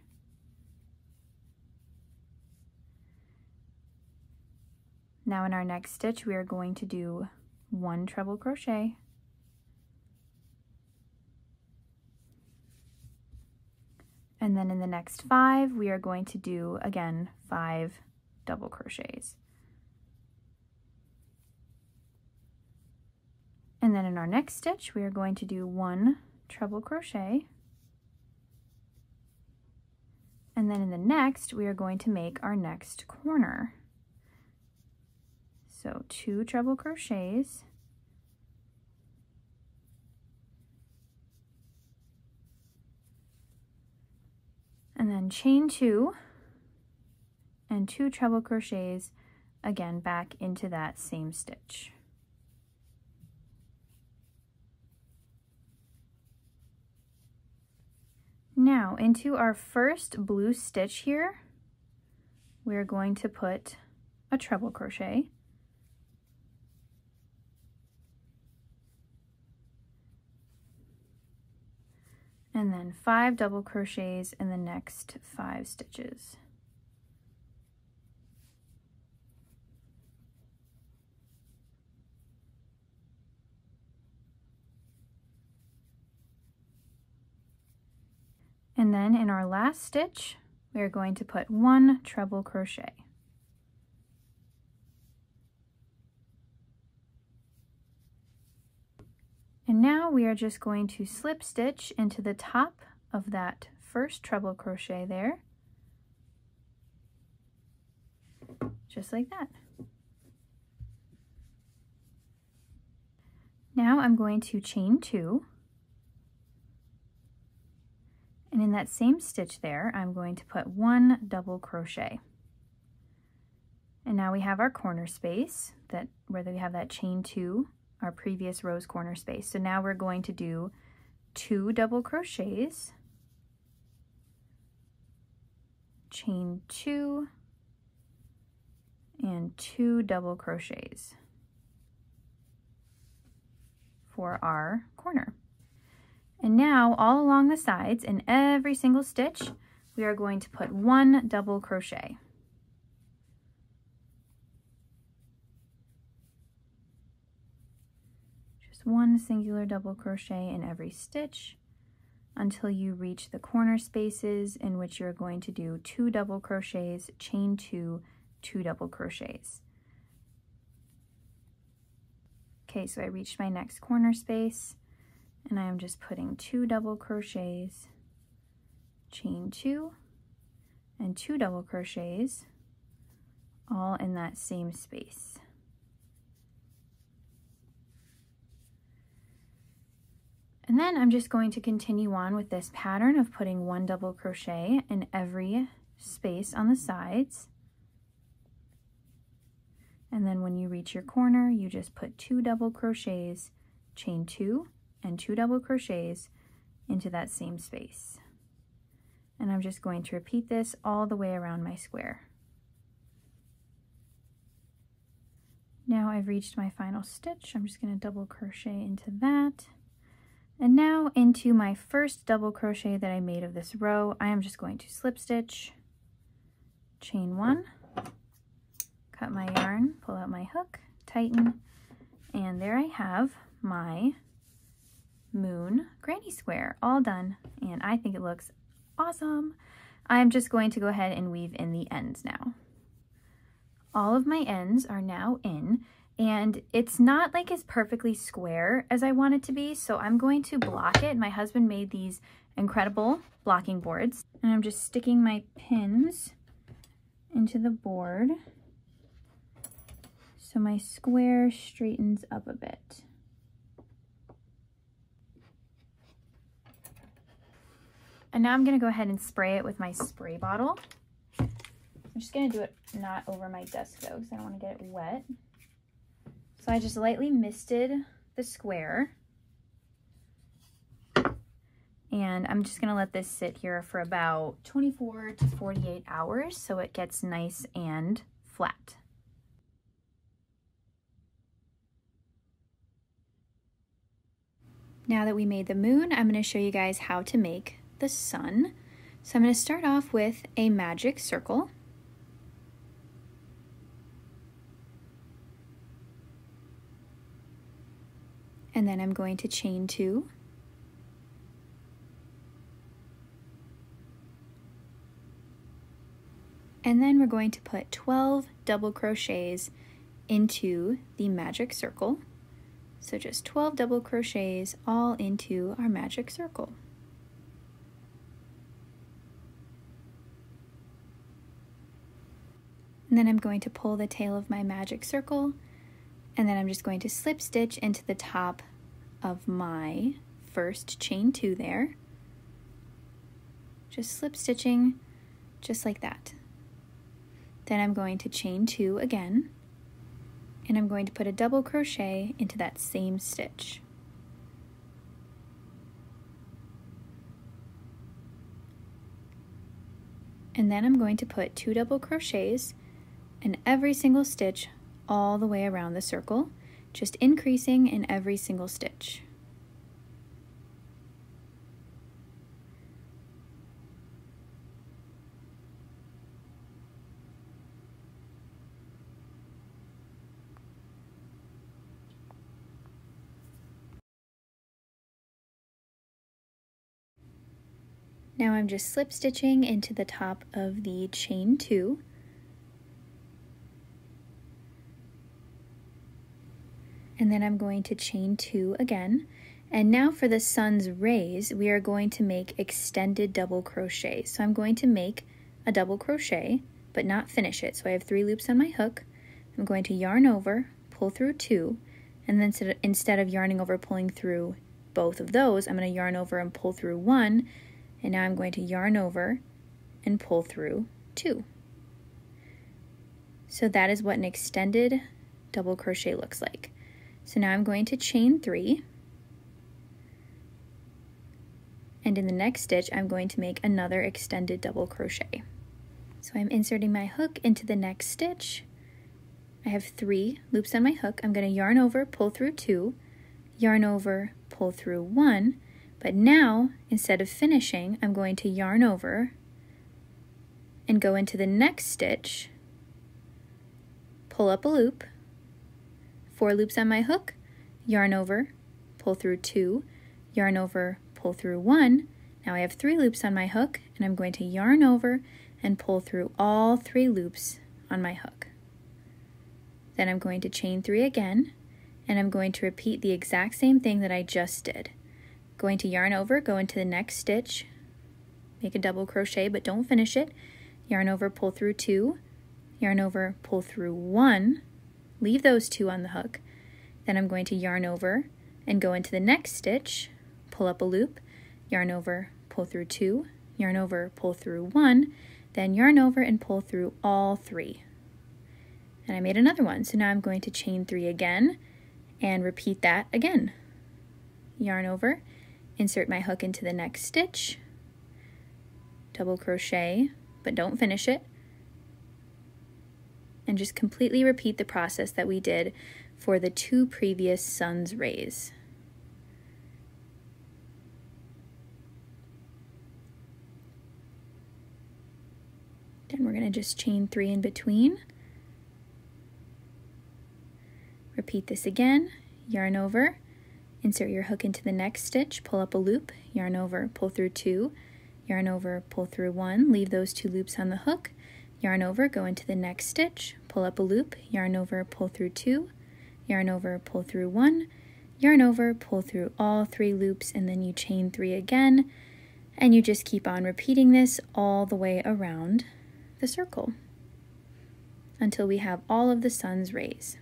Now in our next stitch, we are going to do 1 treble crochet, And then in the next 5, we are going to do, again, 5 double crochets. And then in our next stitch, we are going to do 1 treble crochet. And then in the next, we are going to make our next corner. So 2 treble crochets. And then chain 2 and 2 treble crochets, again, back into that same stitch. Now into our first blue stitch here, we're going to put a treble crochet. And then 5 double crochets in the next 5 stitches. And then in our last stitch, we are going to put 1 treble crochet. And now we are just going to slip stitch into the top of that first treble crochet there, just like that. Now I'm going to chain 2, and in that same stitch there, I'm going to put 1 double crochet. And now we have our corner space where we have that chain 2, our previous row's corner space. So now we're going to do 2 double crochets, chain 2, and 2 double crochets for our corner. And now all along the sides in every single stitch, we are going to put 1 double crochet. Just 1 singular double crochet in every stitch until you reach the corner spaces in which you're going to do 2 double crochets, chain 2, 2 double crochets. Okay, so I reached my next corner space, and I am just putting 2 double crochets, chain 2, and 2 double crochets, all in that same space. And then I'm just going to continue on with this pattern of putting 1 double crochet in every space on the sides. And then when you reach your corner, you just put 2 double crochets, chain 2, and 2 double crochets into that same space. And I'm just going to repeat this all the way around my square. Now I've reached my final stitch. I'm just going to double crochet into that. And now into my first double crochet that I made of this row, I am just going to slip stitch, chain 1, cut my yarn, pull out my hook, tighten, and there I have my moon granny square all done, and I think it looks awesome. I'm just going to go ahead and weave in the ends now. All of my ends are now in, and it's not like as perfectly square as I want it to be, so I'm going to block it. My husband made these incredible blocking boards, and I'm just sticking my pins into the board so my square straightens up a bit. And now I'm going to go ahead and spray it with my spray bottle. I'm just going to do it not over my desk though, because I don't want to get it wet. So I just lightly misted the square. And I'm just going to let this sit here for about 24 to 48 hours so it gets nice and flat. Now that we made the moon, I'm going to show you guys how to make the sun. So I'm going to start off with a magic circle. And then I'm going to chain 2. And then we're going to put 12 double crochets into the magic circle. So just 12 double crochets all into our magic circle. And then I'm going to pull the tail of my magic circle, and then I'm just going to slip stitch into the top of my first chain 2 there. Just slip stitching just like that. Then I'm going to chain 2 again, and I'm going to put a double crochet into that same stitch. And then I'm going to put 2 double crochets in every single stitch all the way around the circle, just increasing in every single stitch. Now I'm just slip stitching into the top of the chain 2. And then I'm going to chain 2 again. And now for the sun's rays, we are going to make extended double crochet. So I'm going to make a double crochet, but not finish it. So I have 3 loops on my hook. I'm going to yarn over, pull through 2, and then instead of yarning over, pulling through both of those, I'm going to yarn over and pull through 1. And now I'm going to yarn over and pull through 2. So that is what an extended double crochet looks like. So now I'm going to chain 3, and in the next stitch I'm going to make another extended double crochet. So I'm inserting my hook into the next stitch. I have 3 loops on my hook. I'm going to yarn over, pull through 2, yarn over, pull through 1, but now instead of finishing, I'm going to yarn over and go into the next stitch, pull up a loop, 4 loops on my hook, yarn over, pull through 2, yarn over, pull through 1. Now I have 3 loops on my hook, and I'm going to yarn over and pull through all 3 loops on my hook. Then I'm going to chain 3 again, and I'm going to repeat the exact same thing that I just did. Going to yarn over, go into the next stitch, make a double crochet but don't finish it, yarn over, pull through 2, yarn over, pull through 1, leave those 2 on the hook. Then I'm going to yarn over and go into the next stitch, pull up a loop, yarn over, pull through 2, yarn over, pull through 1, then yarn over and pull through all 3. And I made another one, so now I'm going to chain 3 again and repeat that again. Yarn over, insert my hook into the next stitch, double crochet, but don't finish it, and just completely repeat the process that we did for the 2 previous sun's rays. Then we're going to just chain 3 in between. Repeat this again, yarn over, insert your hook into the next stitch, pull up a loop, yarn over, pull through 2, yarn over, pull through 1, leave those 2 loops on the hook, yarn over, go into the next stitch, pull up a loop, yarn over, pull through 2, yarn over, pull through 1, yarn over, pull through all 3 loops, and then you chain 3 again, and you just keep on repeating this all the way around the circle until we have all of the sun's rays.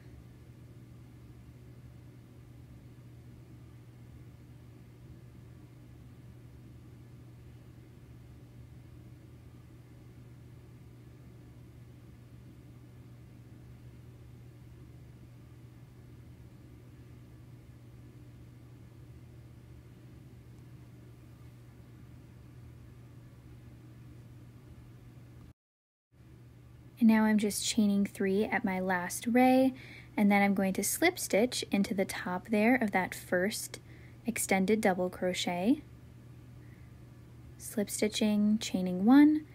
And now I'm just chaining 3 at my last ray, and then I'm going to slip stitch into the top there of that first extended double crochet, slip stitching, chaining 1,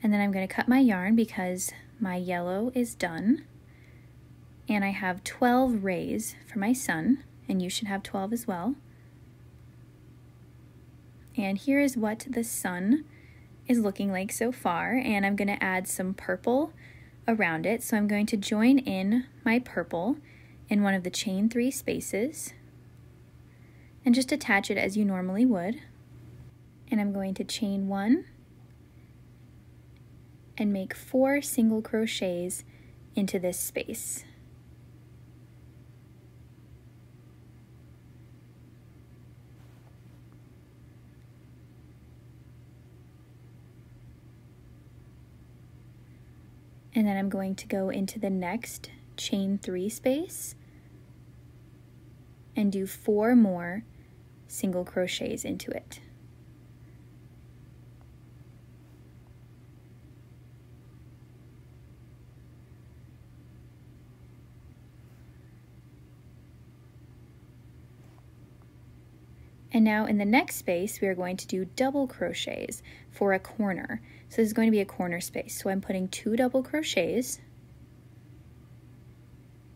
and then I'm going to cut my yarn because my yellow is done, and I have 12 rays for my sun, and you should have 12 as well. And here is what the sun is looking like so far, and I'm going to add some purple around it. So I'm going to join in my purple in one of the chain 3 spaces and just attach it as you normally would. And I'm going to chain 1 and make 4 single crochets into this space. And then I'm going to go into the next chain 3 space and do 4 more single crochets into it. And now in the next space, we are going to do double crochets for a corner. So this is going to be a corner space. So I'm putting 2 double crochets,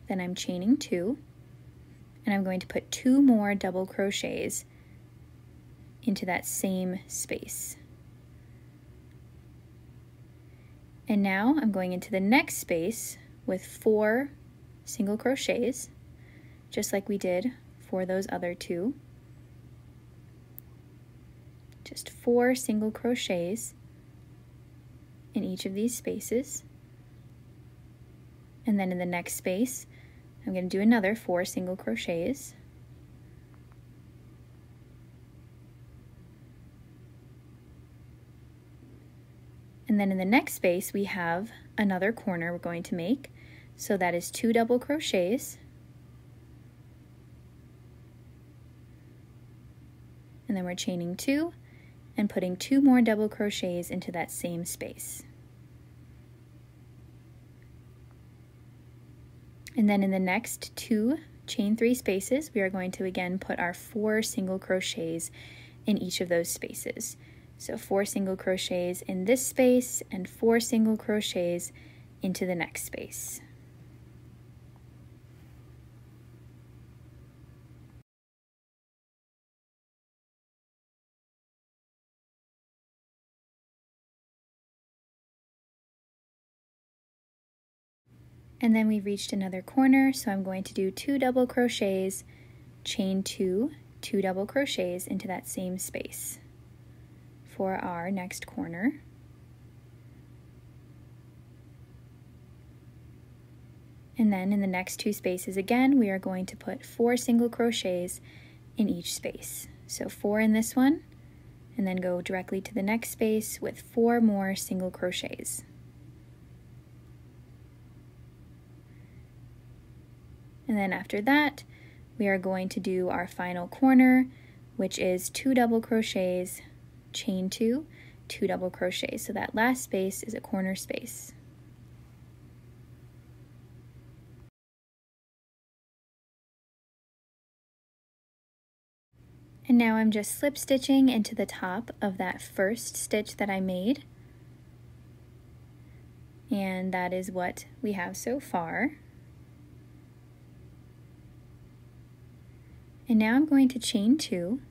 then I'm chaining 2, and I'm going to put 2 more double crochets into that same space. And now I'm going into the next space with 4 single crochets, just like we did for those other 2. Just 4 single crochets in each of these spaces. And then in the next space, I'm going to do another 4 single crochets. And then in the next space, we have another corner we're going to make. So that is 2 double crochets. And then we're chaining 2 and putting 2 more double crochets into that same space. And then in the next 2 chain 3 spaces, we are going to again put our 4 single crochets in each of those spaces. So 4 single crochets in this space and 4 single crochets into the next space. And then we've reached another corner, so I'm going to do 2 double crochets, chain 2, 2 double crochets into that same space for our next corner. And then in the next 2 spaces again, we are going to put 4 single crochets in each space. So 4 in this one, and then go directly to the next space with 4 more single crochets. And then after that, we are going to do our final corner, which is 2 double crochets, chain 2, 2 double crochets. So that last space is a corner space. And now I'm just slip stitching into the top of that first stitch that I made. And that is what we have so far. And now I'm going to chain 2,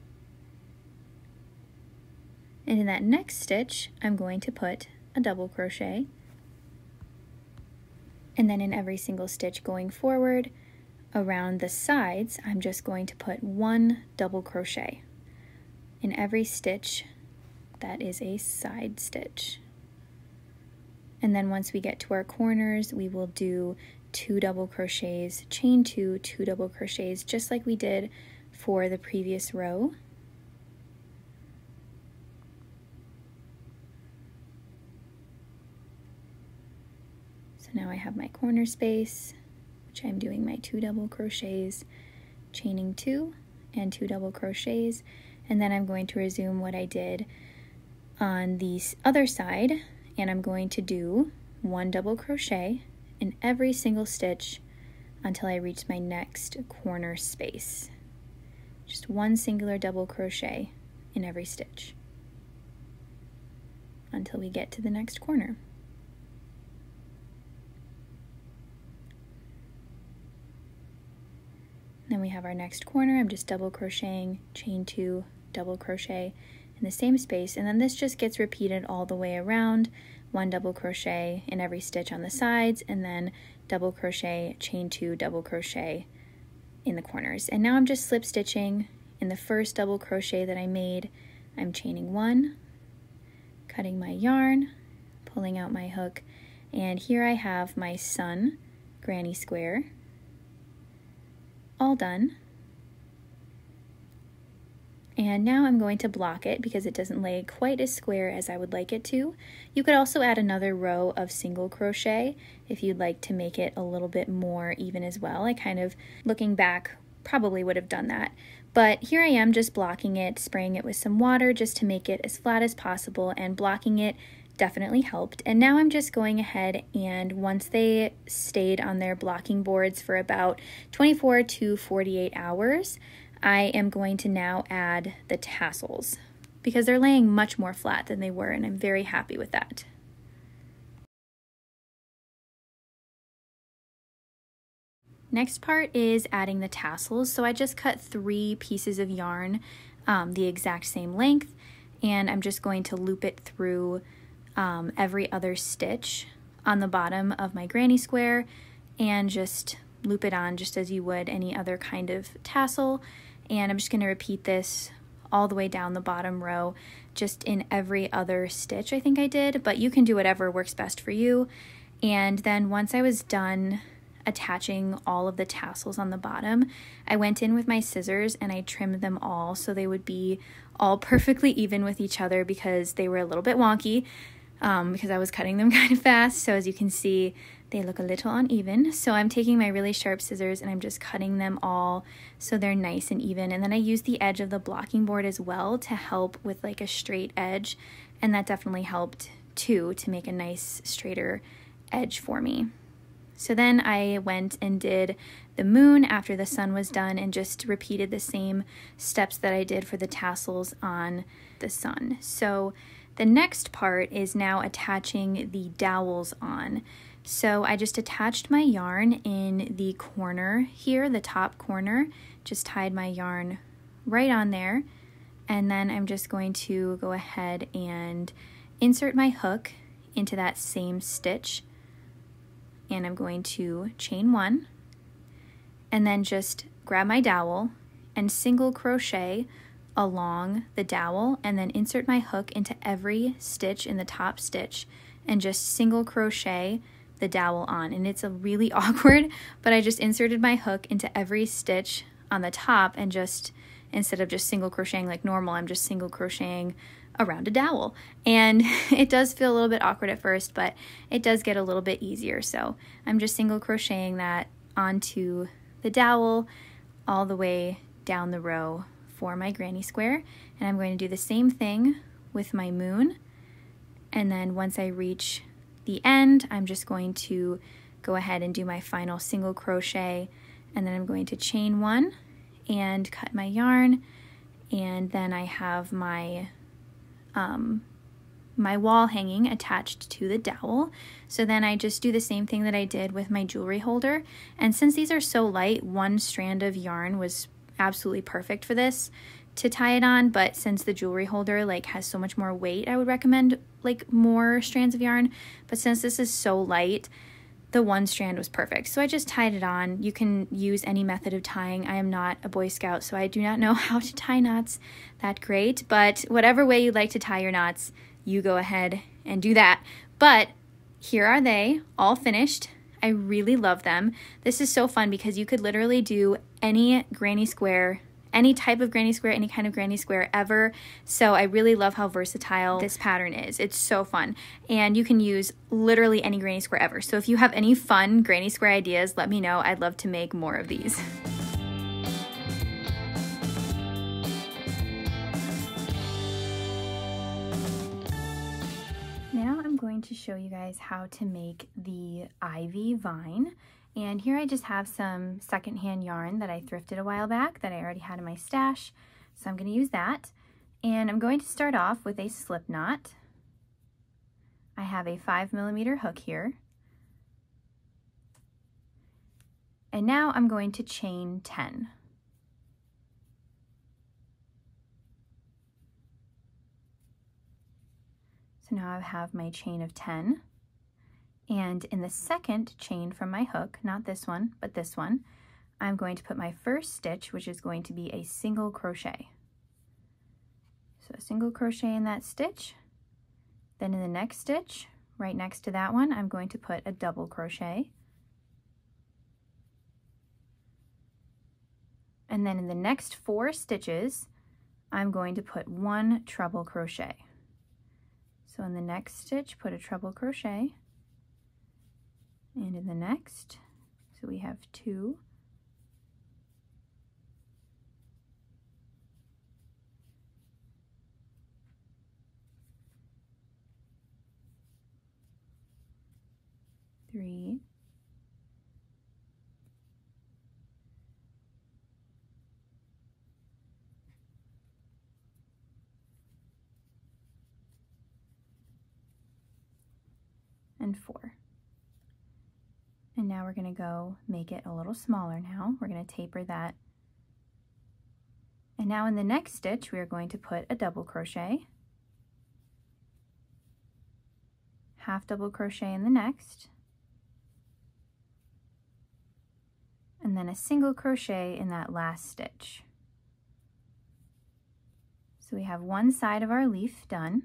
and in that next stitch I'm going to put a double crochet, and then in every single stitch going forward around the sides I'm just going to put 1 double crochet. In every stitch that is a side stitch. And then once we get to our corners, we will do 2 double crochets, chain 2, 2 double crochets, just like we did for the previous row. So now I have my corner space, which I'm doing my 2 double crochets, chaining 2 and 2 double crochets, and then I'm going to resume what I did on the other side, and I'm going to do 1 double crochet in every single stitch until I reach my next corner space. Just 1 singular double crochet in every stitch until we get to the next corner. Then we have our next corner. I'm just double crocheting, chain 2, double crochet, in the same space, and then this just gets repeated all the way around. 1 double crochet in every stitch on the sides, and then double crochet, chain 2, double crochet in the corners. And now I'm just slip stitching in the first double crochet that I made. I'm chaining 1, cutting my yarn, pulling out my hook, and here I have my sun granny square all done. And now I'm going to block it because it doesn't lay quite as square as I would like it to. You could also add another row of single crochet if you'd like to make it a little bit more even as well. I kind of, looking back, probably would have done that. But here I am just blocking it, spraying it with some water just to make it as flat as possible, and blocking it definitely helped. And now I'm just going ahead, and once they stayed on their blocking boards for about 24 to 48 hours, I am going to now add the tassels because they're laying much more flat than they were, and I'm very happy with that. Next part is adding the tassels. So I just cut 3 pieces of yarn the exact same length, and I'm just going to loop it through every other stitch on the bottom of my granny square and just loop it on just as you would any other kind of tassel. And I'm just going to repeat this all the way down the bottom row, just in every other stitch I think I did, but you can do whatever works best for you. And then once I was done attaching all of the tassels on the bottom, I went in with my scissors and I trimmed them all so they would be all perfectly even with each other, because they were a little bit wonky because I was cutting them kind of fast. So as you can see, they look a little uneven. So I'm taking my really sharp scissors and I'm just cutting them all so they're nice and even. And then I use the edge of the blocking board as well to help with like a straight edge. And that definitely helped too, to make a nice straighter edge for me. So then I went and did the moon after the sun was done and just repeated the same steps that I did for the tassels on the sun. So the next part is now attaching the dowels on. So I just attached my yarn in the corner here, the top corner, just tied my yarn right on there. And then I'm just going to go ahead and insert my hook into that same stitch. And I'm going to chain 1 and then just grab my dowel and single crochet along the dowel, and then insert my hook into every stitch in the top stitch and just single crochet the dowel on. And it's a really awkward, but I just inserted my hook into every stitch on the top, and just, instead of just single crocheting like normal, I'm just single crocheting around a dowel. And it does feel a little bit awkward at first, but it does get a little bit easier. So I'm just single crocheting that onto the dowel all the way down the row for my granny square. And I'm going to do the same thing with my moon. And then once I reach the end, I'm just going to go ahead and do my final single crochet, and then I'm going to chain 1 and cut my yarn. And then I have my my wall hanging attached to the dowel. So then I just do the same thing that I did with my jewelry holder. And since these are so light, 1 strand of yarn was absolutely perfect for this to tie it on. But since the jewelry holder like has so much more weight, I would recommend like more strands of yarn. But since this is so light, the 1 strand was perfect. So I just tied it on. You can use any method of tying. I am not a Boy Scout, so I do not know how to tie knots that great, but whatever way you like to tie your knots, you go ahead and do that. But here are they, all finished. I really love them. This is so fun because you could literally do any granny square, any type of granny square, any kind of granny square ever. So I really love how versatile this pattern is. It's so fun. And you can use literally any granny square ever. So if you have any fun granny square ideas, let me know. I'd love to make more of these. Now I'm going to show you guys how to make the ivy vine. And here I just have some secondhand yarn that I thrifted a while back that I already had in my stash. So I'm going to use that. And I'm going to start off with a slip knot. I have a 5mm hook here. And now I'm going to chain 10. So now I have my chain of 10. And in the second chain from my hook, not this one, but this one, I'm going to put my first stitch, which is going to be a single crochet. So a single crochet in that stitch. Then in the next stitch, right next to that one, I'm going to put a double crochet. And then in the next 4 stitches, I'm going to put 1 treble crochet. So in the next stitch, put a treble crochet. And in the next, so we have 2. Three. And 4. And now we're going to go make it a little smaller now. We're going to taper that. And now in the next stitch, we are going to put a double crochet, half double crochet in the next, and then a single crochet in that last stitch. So we have one side of our leaf done.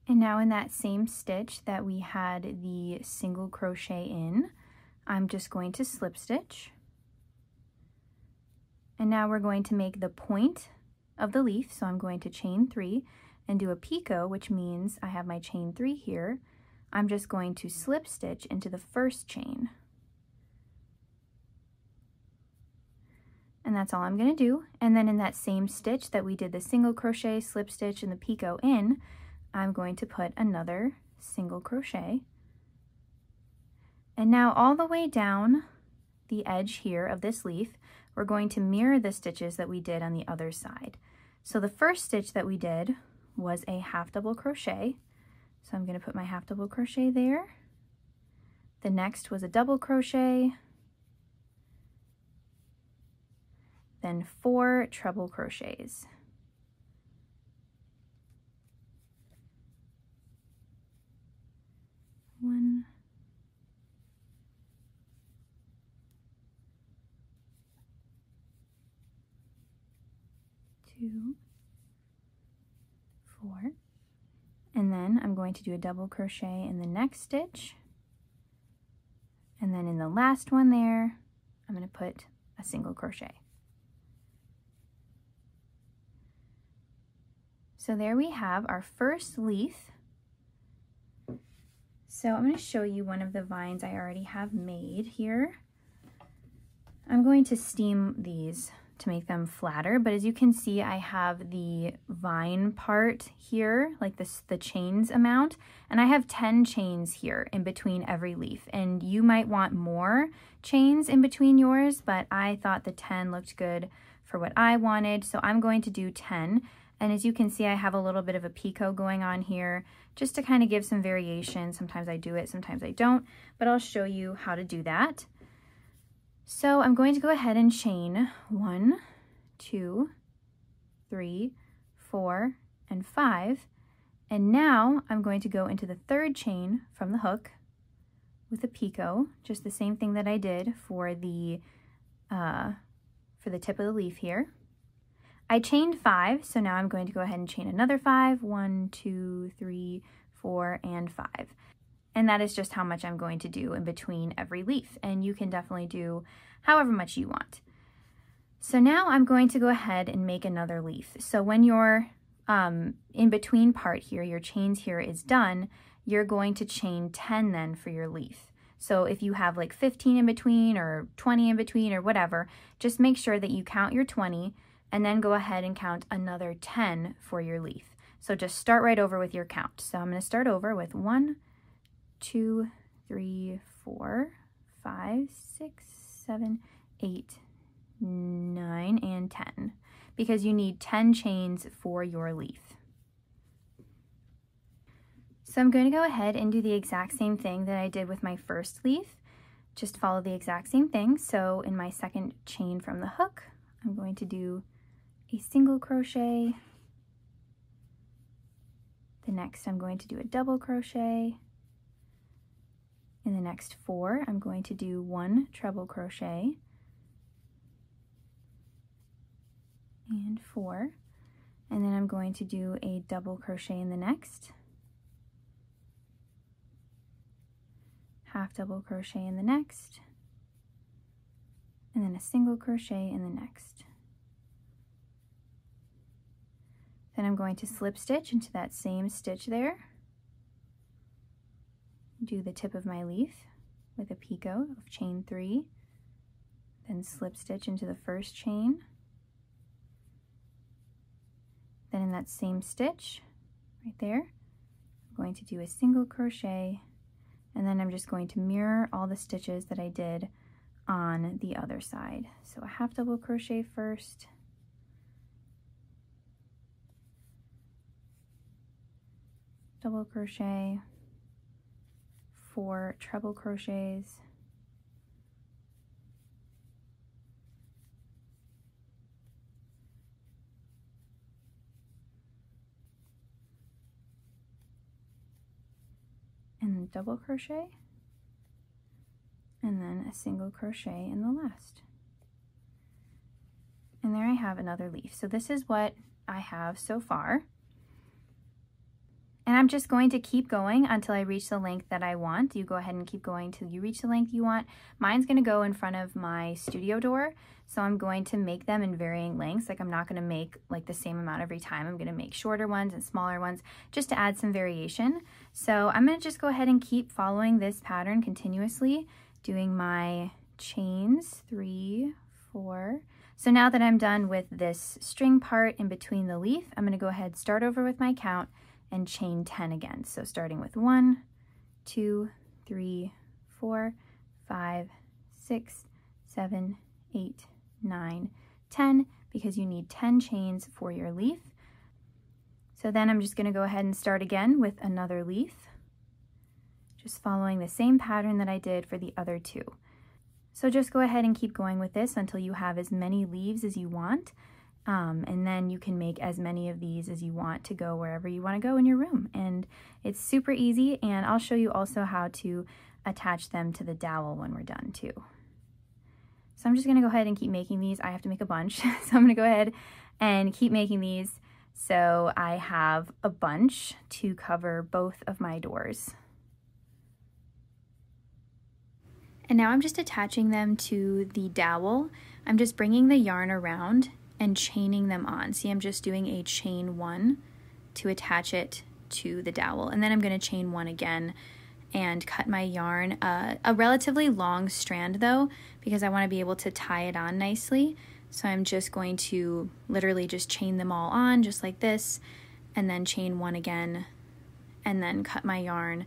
And now in that same stitch that we had the single crochet in, I'm just going to slip stitch. And now we're going to make the point of the leaf. So I'm going to chain 3 and do a picot, which means I have my chain 3 here. I'm just going to slip stitch into the first chain. And that's all I'm going to do. And then in that same stitch that we did the single crochet, slip stitch, and the picot in, I'm going to put another single crochet. And now all the way down the edge here of this leaf, we're going to mirror the stitches that we did on the other side. So the first stitch that we did was a half double crochet. So I'm going to put my half double crochet there. The next was a double crochet, then 4 treble crochets. One, 2, 4, and then I'm going to do a double crochet in the next stitch, and then in the last one there, I'm going to put a single crochet. So there we have our first leaf. So I'm going to show you one of the vines I already have made here. I'm going to steam these to make them flatter, but as you can see, I have the vine part here, like this, the chains amount, and I have 10 chains here in between every leaf, and you might want more chains in between yours, but I thought the 10 looked good for what I wanted, so I'm going to do 10. And as you can see, I have a little bit of a picot going on here just to kind of give some variation. Sometimes I do it, sometimes I don't, but I'll show you how to do that. So I'm going to go ahead and chain 1, 2, 3, 4, and 5. And now I'm going to go into the third chain from the hook with a picot, just the same thing that I did for the tip of the leaf here. I chained 5, so now I'm going to go ahead and chain another 5. 1, 2, 3, 4, and 5. And that is just how much I'm going to do in between every leaf. And you can definitely do however much you want. So now I'm going to go ahead and make another leaf. So when your in between part here, your chains here is done, you're going to chain 10 then for your leaf. So if you have like 15 in between or 20 in between or whatever, just make sure that you count your 20 and then go ahead and count another 10 for your leaf. So just start right over with your count. So I'm going to start over with 1, 2, 3, 4, 5, 6, 7, 8, 9, and 10, because you need 10 chains for your leaf. So I'm going to go ahead and do the exact same thing that I did with my first leaf. Just follow the exact same thing. So in my second chain from the hook, I'm going to do a single crochet. The The next I'm going to do a double crochet. In the next 4, I'm going to do 1 treble crochet and 4, and then I'm going to do a double crochet in the next, half double crochet in the next, and then a single crochet in the next. Then I'm going to slip stitch into that same stitch there, do the tip of my leaf with a picot of chain 3, then slip stitch into the first chain, then in that same stitch right there, I'm going to do a single crochet, and then I'm just going to mirror all the stitches that I did on the other side. So a half double crochet first, double crochet, 4 treble crochets, and double crochet, and then a single crochet in the last. And there I have another leaf. So this is what I have so far. And I'm just going to keep going until I reach the length that I want. You go ahead and keep going till you reach the length you want. Mine's gonna go in front of my studio door, so I'm going to make them in varying lengths. Like I'm not gonna make like the same amount every time. I'm gonna make shorter ones and smaller ones just to add some variation. So I'm gonna just go ahead and keep following this pattern continuously, doing my chains, 3, 4. So now that I'm done with this string part in between the leaf, I'm gonna go ahead, start over with my count, and chain 10 again. So starting with 1, 2, 3, 4, 5, 6, 7, 8, 9, 10, because you need 10 chains for your leaf. So then I'm just gonna go ahead and start again with another leaf, just following the same pattern that I did for the other 2. So just go ahead and keep going with this until you have as many leaves as you want. And then you can make as many of these as you want to go wherever you want to go in your room. And it's super easy, and I'll show you also how to attach them to the dowel when we're done too. So I'm just going to go ahead and keep making these. I have to make a bunch, so I'm going to go ahead and keep making these so I have a bunch to cover both of my doors. And now I'm just attaching them to the dowel. I'm just bringing the yarn around and chaining them on. See, I'm just doing a chain 1 to attach it to the dowel, and then I'm going to chain 1 again and cut my yarn, a relatively long strand though, because I want to be able to tie it on nicely. So I'm just going to literally just chain them all on just like this, and then chain 1 again, and then cut my yarn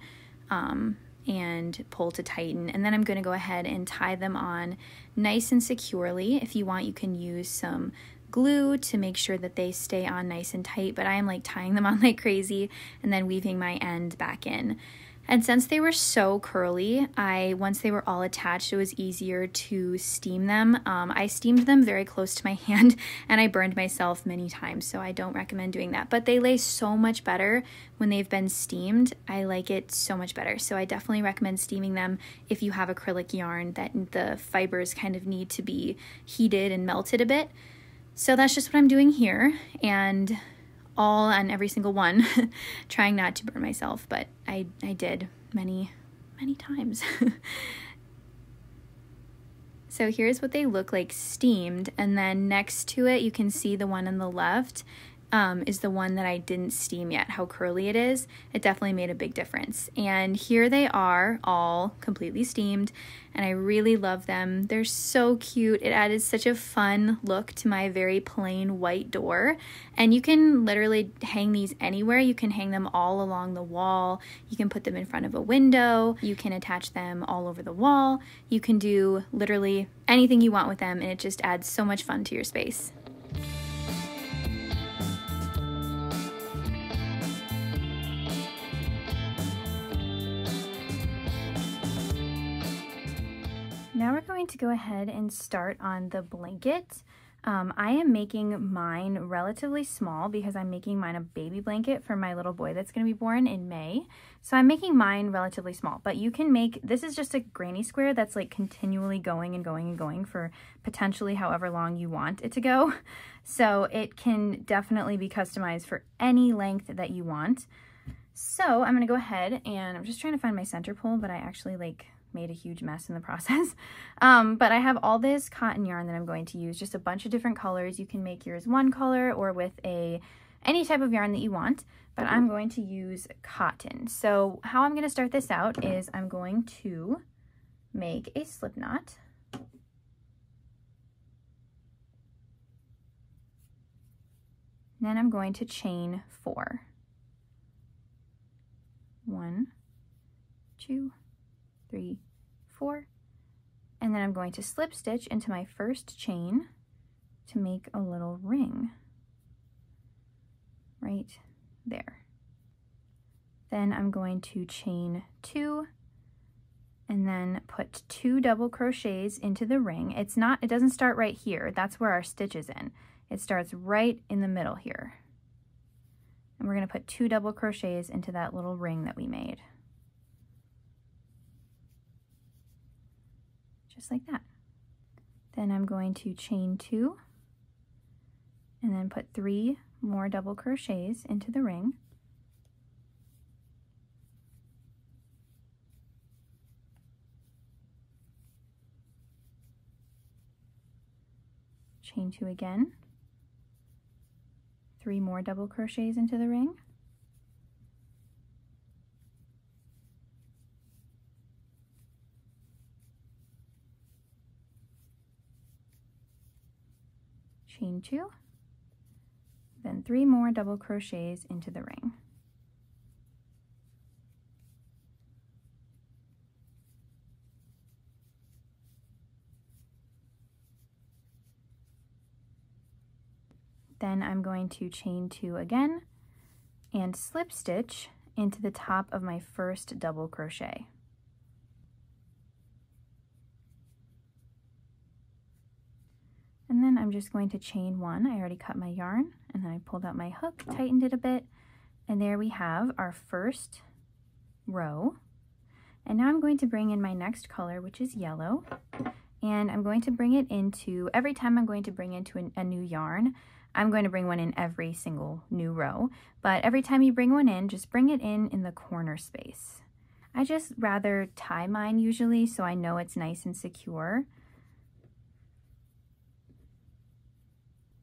and pull to tighten. And then I'm going to go ahead and tie them on nice and securely. If you want, you can use some glue to make sure that they stay on nice and tight, but I am like tying them on like crazy and then weaving my end back in. And since they were so curly, once they were all attached, it was easier to steam them. I steamed them very close to my hand, and I burned myself many times, so I don't recommend doing that. But they lay so much better when they've been steamed. I like it so much better. So I definitely recommend steaming them if you have acrylic yarn that the fibers kind of need to be heated and melted a bit. So that's just what I'm doing here, and all on every single one, trying not to burn myself, but I did many times. So here's what they look like steamed, and then next to it you can see the one on the left is the one that I didn't steam yet. How curly it is, it definitely made a big difference. And here they are all completely steamed, and I really love them. They're so cute. It added such a fun look to my very plain white door, and you can literally hang these anywhere. You can hang them all along the wall, you can put them in front of a window, you can attach them all over the wall, you can do literally anything you want with them, and it just adds so much fun to your space. Now we're going to go ahead and start on the blanket. I am making mine relatively small because I'm making mine a baby blanket for my little boy that's going to be born in May. So I'm making mine relatively small, but you can make, this is just a granny square that's like continually going and going and going for potentially however long you want it to go. So it can definitely be customized for any length that you want. So I'm going to go ahead and I'm just trying to find my center pole, but I actually like made a huge mess in the process. But I have all this cotton yarn that I'm going to use, just a bunch of different colors. You can make yours one color or with any type of yarn that you want, but I'm going to use cotton. So how I'm going to start this out is I'm going to make a slip knot. Then I'm going to chain 4. 1, 2, 3, 4, and then I'm going to slip stitch into my first chain to make a little ring right there. Then I'm going to chain 2 and then put 2 double crochets into the ring. It doesn't start right here. That's where our stitch is in. It starts right in the middle here. And we're going to put 2 double crochets into that little ring that we made. Just like that. Then I'm going to chain 2 and then put 3 more double crochets into the ring. Chain 2 again. 3 more double crochets into the ring. Chain 2, then 3 more double crochets into the ring. Then I'm going to chain 2 again and slip stitch into the top of my first double crochet. And then I'm just going to chain 1. I already cut my yarn, and then I pulled out my hook, tightened it a bit, and there we have our first row. And now I'm going to bring in my next color, which is yellow, and I'm going to bring it into, every time I'm going to bring into a new yarn, I'm going to bring one in every single new row, but every time you bring one in, just bring it in the corner space. I just rather tie mine usually, so I know it's nice and secure.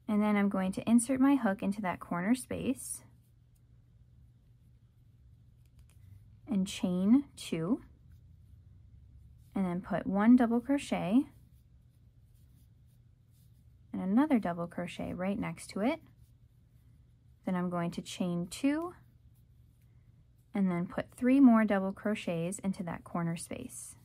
And then I'm going to insert my hook into that corner space and chain 2 and then put 1 double crochet and another double crochet right next to it. Then I'm going to chain 2 and then put 3 more double crochets into that corner space.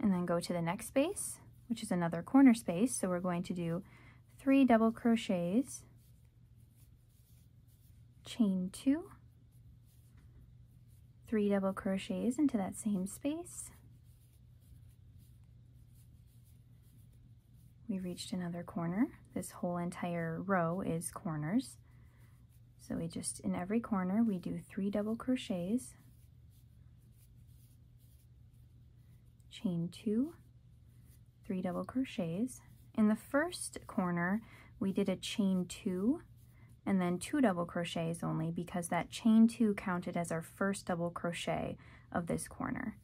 And then go to the next space, which is another corner space. So we're going to do 3 double crochets, chain 2, 3 double crochets into that same space. We've reached another corner. This whole entire row is corners. So we just, in every corner, we do 3 double crochets, chain 2, 3 double crochets. In the first corner, we did a chain 2 and then 2 double crochets only because that chain 2 counted as our first double crochet of this corner.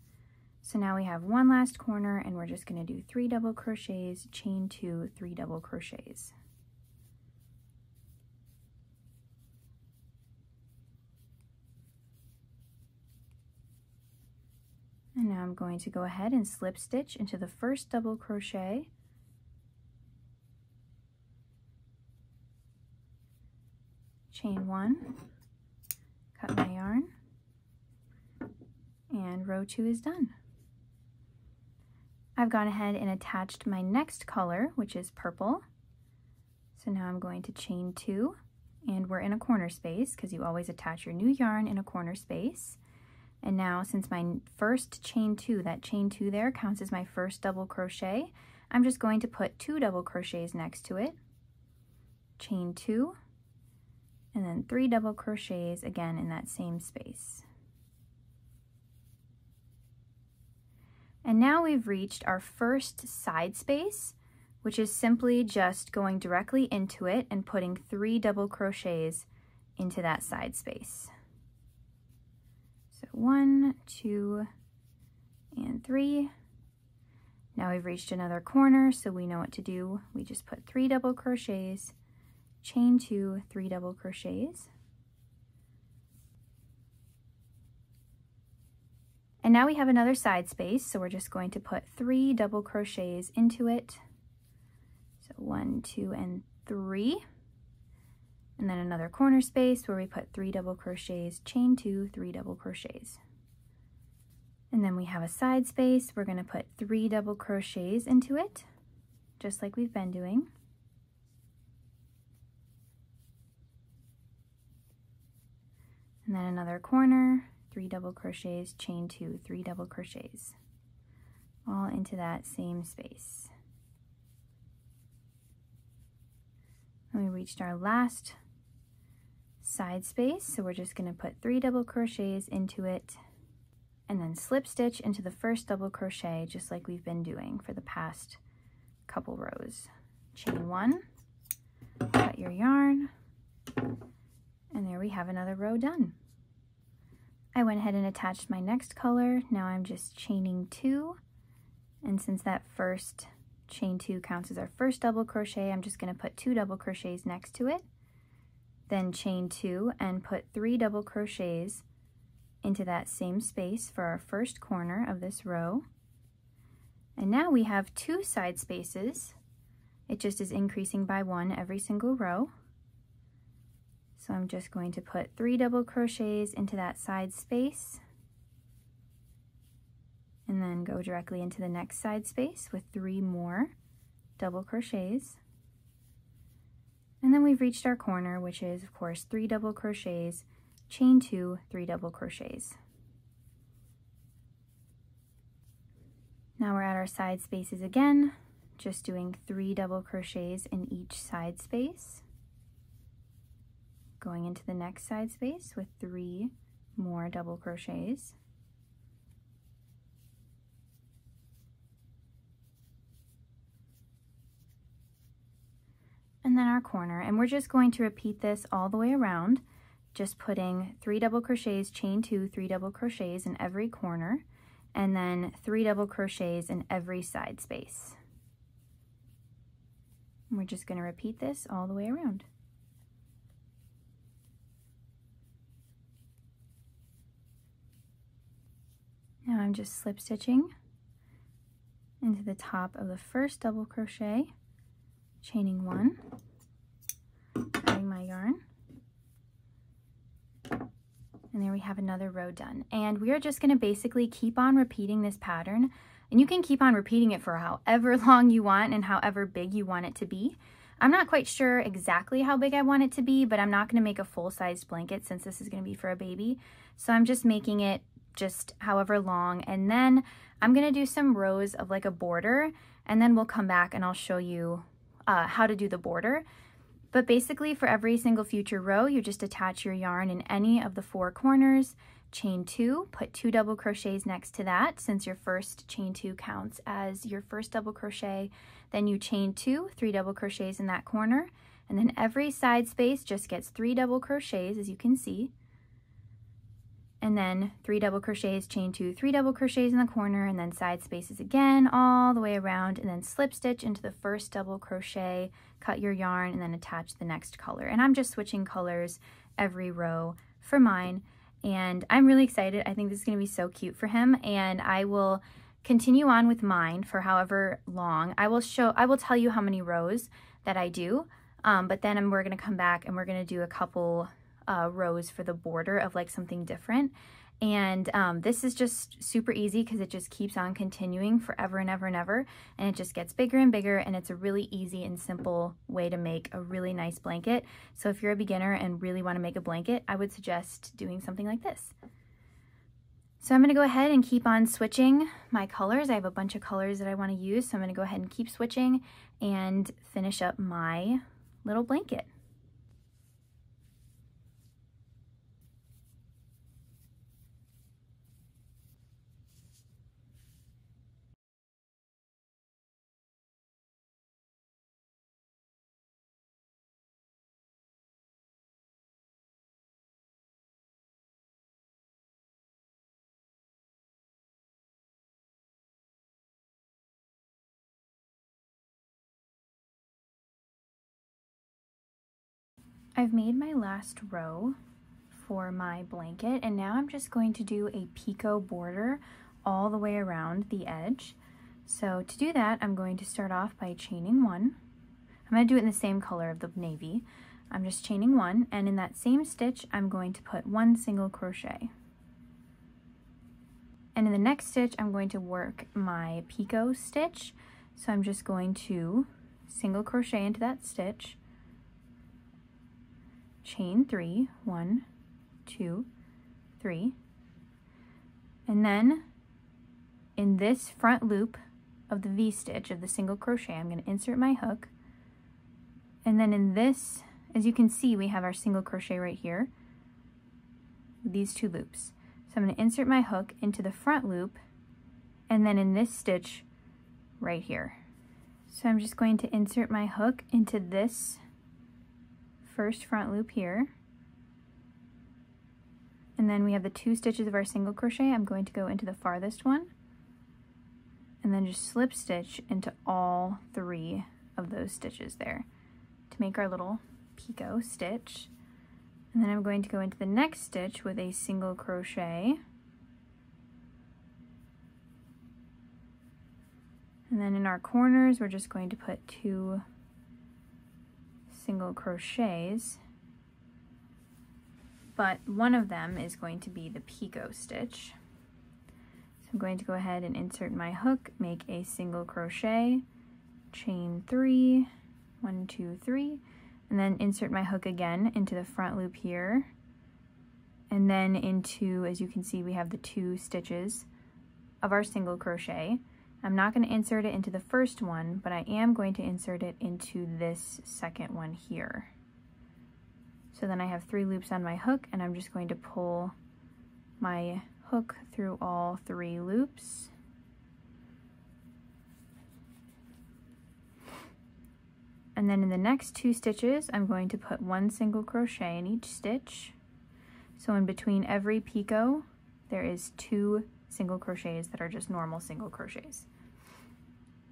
So now we have one last corner and we're just going to do 3 double crochets, chain 2, 3 double crochets. And now I'm going to go ahead and slip stitch into the first double crochet, chain 1, cut my yarn, and row 2 is done. I've gone ahead and attached my next color, which is purple. So now I'm going to chain 2, and we're in a corner space because you always attach your new yarn in a corner space. And now since my first chain 2, that chain 2 there counts as my first double crochet, I'm just going to put 2 double crochets next to it, chain 2, and then 3 double crochets again in that same space. And now we've reached our first side space, which is simply just going directly into it and putting 3 double crochets into that side space. So 1, 2, and 3. Now we've reached another corner, so we know what to do. We just put 3 double crochets, chain 2, 3 double crochets. And now we have another side space, so we're just going to put 3 double crochets into it. So 1, 2, and 3. And then another corner space where we put 3 double crochets, chain 2, 3 double crochets. And then we have a side space. We're going to put 3 double crochets into it, just like we've been doing. And then another corner, 3 double crochets, chain 2, 3 double crochets, all into that same space. And we reached our last side space, so we're just going to put 3 double crochets into it and then slip stitch into the first double crochet, just like we've been doing for the past couple rows. Chain 1, cut your yarn, and there we have another row done. I went ahead and attached my next color. Now I'm just chaining 2, and since that first chain 2 counts as our first double crochet, I'm just going to put 2 double crochets next to it, then chain 2 and put 3 double crochets into that same space for our first corner of this row. And now we have 2 side spaces. It just is increasing by 1 every single row. So I'm just going to put 3 double crochets into that side space and then go directly into the next side space with 3 more double crochets. And then we've reached our corner, which is of course 3 double crochets, chain 2, 3 double crochets. Now we're at our side spaces again, just doing 3 double crochets in each side space. Going into the next side space with 3 more double crochets. And then our corner, and we're just going to repeat this all the way around, just putting 3 double crochets, chain 2, 3 double crochets in every corner, and then 3 double crochets in every side space. And we're just going to repeat this all the way around. Now I'm just slip stitching into the top of the first double crochet, chaining 1, cutting my yarn, and there we have another row done. And we are just going to basically keep on repeating this pattern, and you can keep on repeating it for however long you want and however big you want it to be. I'm not quite sure exactly how big I want it to be, but I'm not going to make a full-sized blanket since this is going to be for a baby. So I'm just making it just however long, and then I'm going to do some rows of like a border, and then we'll come back and I'll show you how to do the border. But basically for every single future row, you just attach your yarn in any of the 4 corners, chain 2, put 2 double crochets next to that since your first chain 2 counts as your first double crochet, then you chain 2, 3 double crochets in that corner, and then every side space just gets 3 double crochets, as you can see, and then 3 double crochets, chain 2, 3 double crochets in the corner, and then side spaces again all the way around, and then slip stitch into the first double crochet, cut your yarn, and then attach the next color. And I'm just switching colors every row for mine, and I'm really excited. I think this is going to be so cute for him, and I will continue on with mine for however long. I will tell you how many rows that I do, but then we're going to come back and we're going to do a couple rows for the border of like something different. And this is just super easy because it just keeps on continuing forever and ever and ever, and it just gets bigger and bigger, and it's a really easy and simple way to make a really nice blanket. So if you're a beginner and really want to make a blanket, I would suggest doing something like this. So I'm going to go ahead and keep on switching my colors. I have a bunch of colors that I want to use, so I'm going to go ahead and keep switching and finish up my little blanket. I've made my last row for my blanket, and now I'm just going to do a picot border all the way around the edge. So to do that, I'm going to start off by chaining one. I'm going to do it in the same color of the navy. I'm just chaining one, and in that same stitch, I'm going to put one single crochet. And in the next stitch, I'm going to work my picot stitch. So I'm just going to single crochet into that stitch, chain 3, 1, 2, 3, and then in this front loop of the V-stitch of the single crochet, I'm going to insert my hook, and then in this, as you can see, we have our single crochet right here, these two loops. So I'm going to insert my hook into the front loop, and then in this stitch right here. So I'm just going to insert my hook into this first front loop here, and then we have the 2 stitches of our single crochet. I'm going to go into the farthest one and then just slip stitch into all 3 of those stitches there to make our little picot stitch. And then I'm going to go into the next stitch with a single crochet, and then in our corners we're just going to put 2 single crochets, but one of them is going to be the picot stitch. So I'm going to go ahead and insert my hook, make a single crochet, chain 3, 1, 2, 3, and then insert my hook again into the front loop here, and then into, as you can see, we have the 2 stitches of our single crochet. I'm not going to insert it into the first one, but I am going to insert it into this second one here. So then I have 3 loops on my hook, and I'm just going to pull my hook through all 3 loops. And then in the next 2 stitches, I'm going to put 1 single crochet in each stitch. So in between every picot, there is 2 single crochets that are just normal single crochets.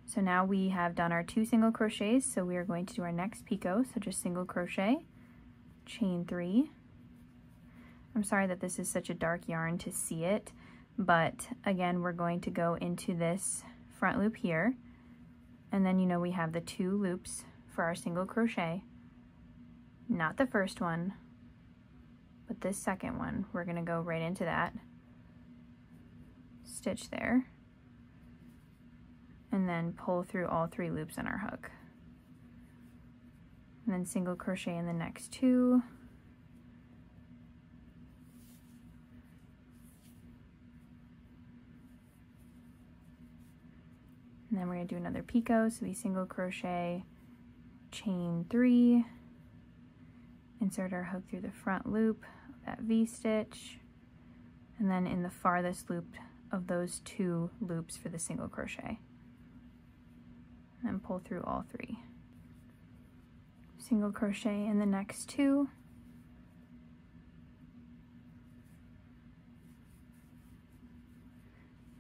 So now we have done our 2 single crochets, so we are going to do our next picot, so just single crochet, chain 3. I'm sorry that this is such a dark yarn to see it, but again, we're going to go into this front loop here, and then you know we have the 2 loops for our single crochet, not the first one, but this second one. We're going to go right into that stitch there, and then pull through all 3 loops on our hook, and then single crochet in the next 2, and then we're going to do another picot, so we single crochet, chain 3, insert our hook through the front loop of that V-stitch, and then in the farthest loop of those 2 loops for the single crochet, and pull through all 3. Single crochet in the next 2,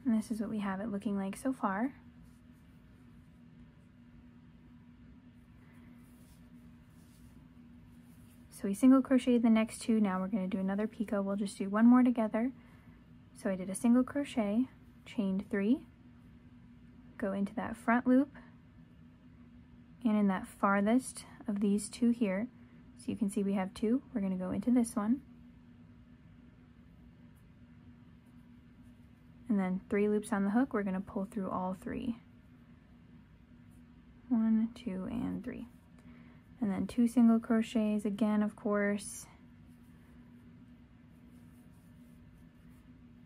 and this is what we have it looking like so far. So we single crocheted the next 2, now we're going to do another picot. We'll just do 1 more together. So I did a single crochet, chained 3, go into that front loop, and in that farthest of these 2 here, so you can see we have 2, we're going to go into this one, and then 3 loops on the hook, we're going to pull through all 3. 1, 2, and 3. And then 2 single crochets again, of course,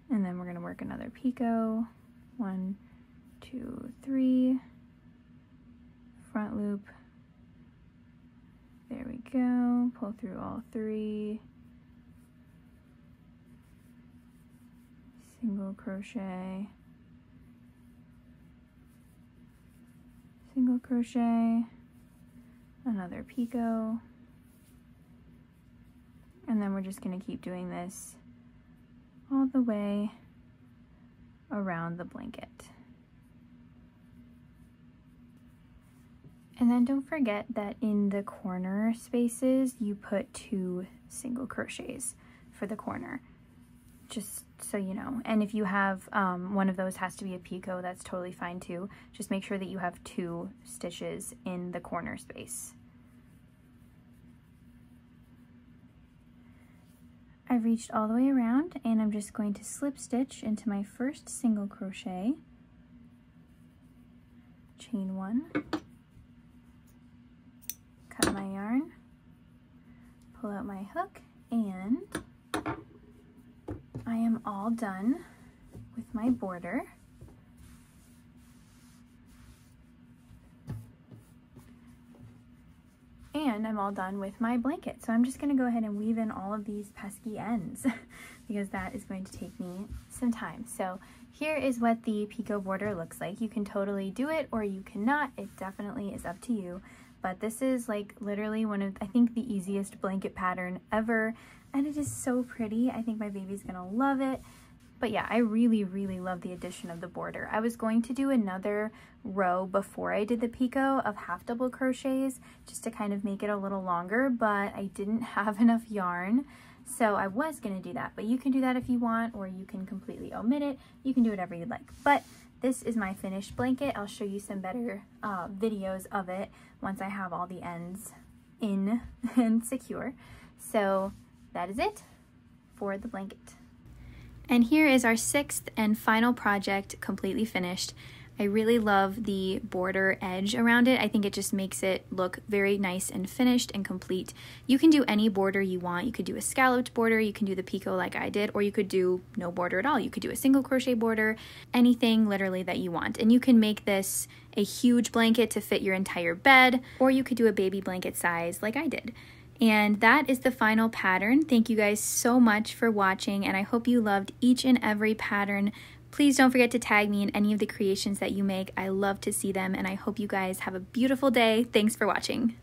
And then we're going to work another picot. 1, 2, 3. Front loop. There we go. Pull through all 3. Single crochet. Single crochet. Another picot. And then we're just going to keep doing this all the way around the blanket. And then don't forget that in the corner spaces, you put 2 single crochets for the corner, just so you know. And if you have one of those has to be a picot, that's totally fine too. Just make sure that you have 2 stitches in the corner space. I've reached all the way around, and I'm just going to slip stitch into my first single crochet, chain 1, cut my yarn, pull out my hook, and I am all done with my border. And I'm all done with my blanket. So I'm just going to go ahead and weave in all of these pesky ends because that is going to take me some time. So here is what the picot border looks like. You can totally do it or you cannot. It definitely is up to you. But this is like literally one of, I think, the easiest blanket pattern ever. And it is so pretty. I think my baby's going to love it. But yeah, I really, really love the addition of the border. I was going to do another row before I did the picot of half double crochets just to kind of make it a little longer, but I didn't have enough yarn. So I was going to do that, but you can do that if you want, or you can completely omit it. You can do whatever you'd like. But this is my finished blanket. I'll show you some better videos of it once I have all the ends in and secure. So that is it for the blanket. And here is our 6th and final project completely finished. I really love the border edge around it. I think it just makes it look very nice and finished and complete. You can do any border you want. You could do a scalloped border, you can do the picot like I did, or you could do no border at all. You could do a single crochet border, anything literally that you want. And you can make this a huge blanket to fit your entire bed, or you could do a baby blanket size like I did. And that is the final pattern. Thank you guys so much for watching, and I hope you loved each and every pattern. Please don't forget to tag me in any of the creations that you make. I love to see them, and I hope you guys have a beautiful day. Thanks for watching.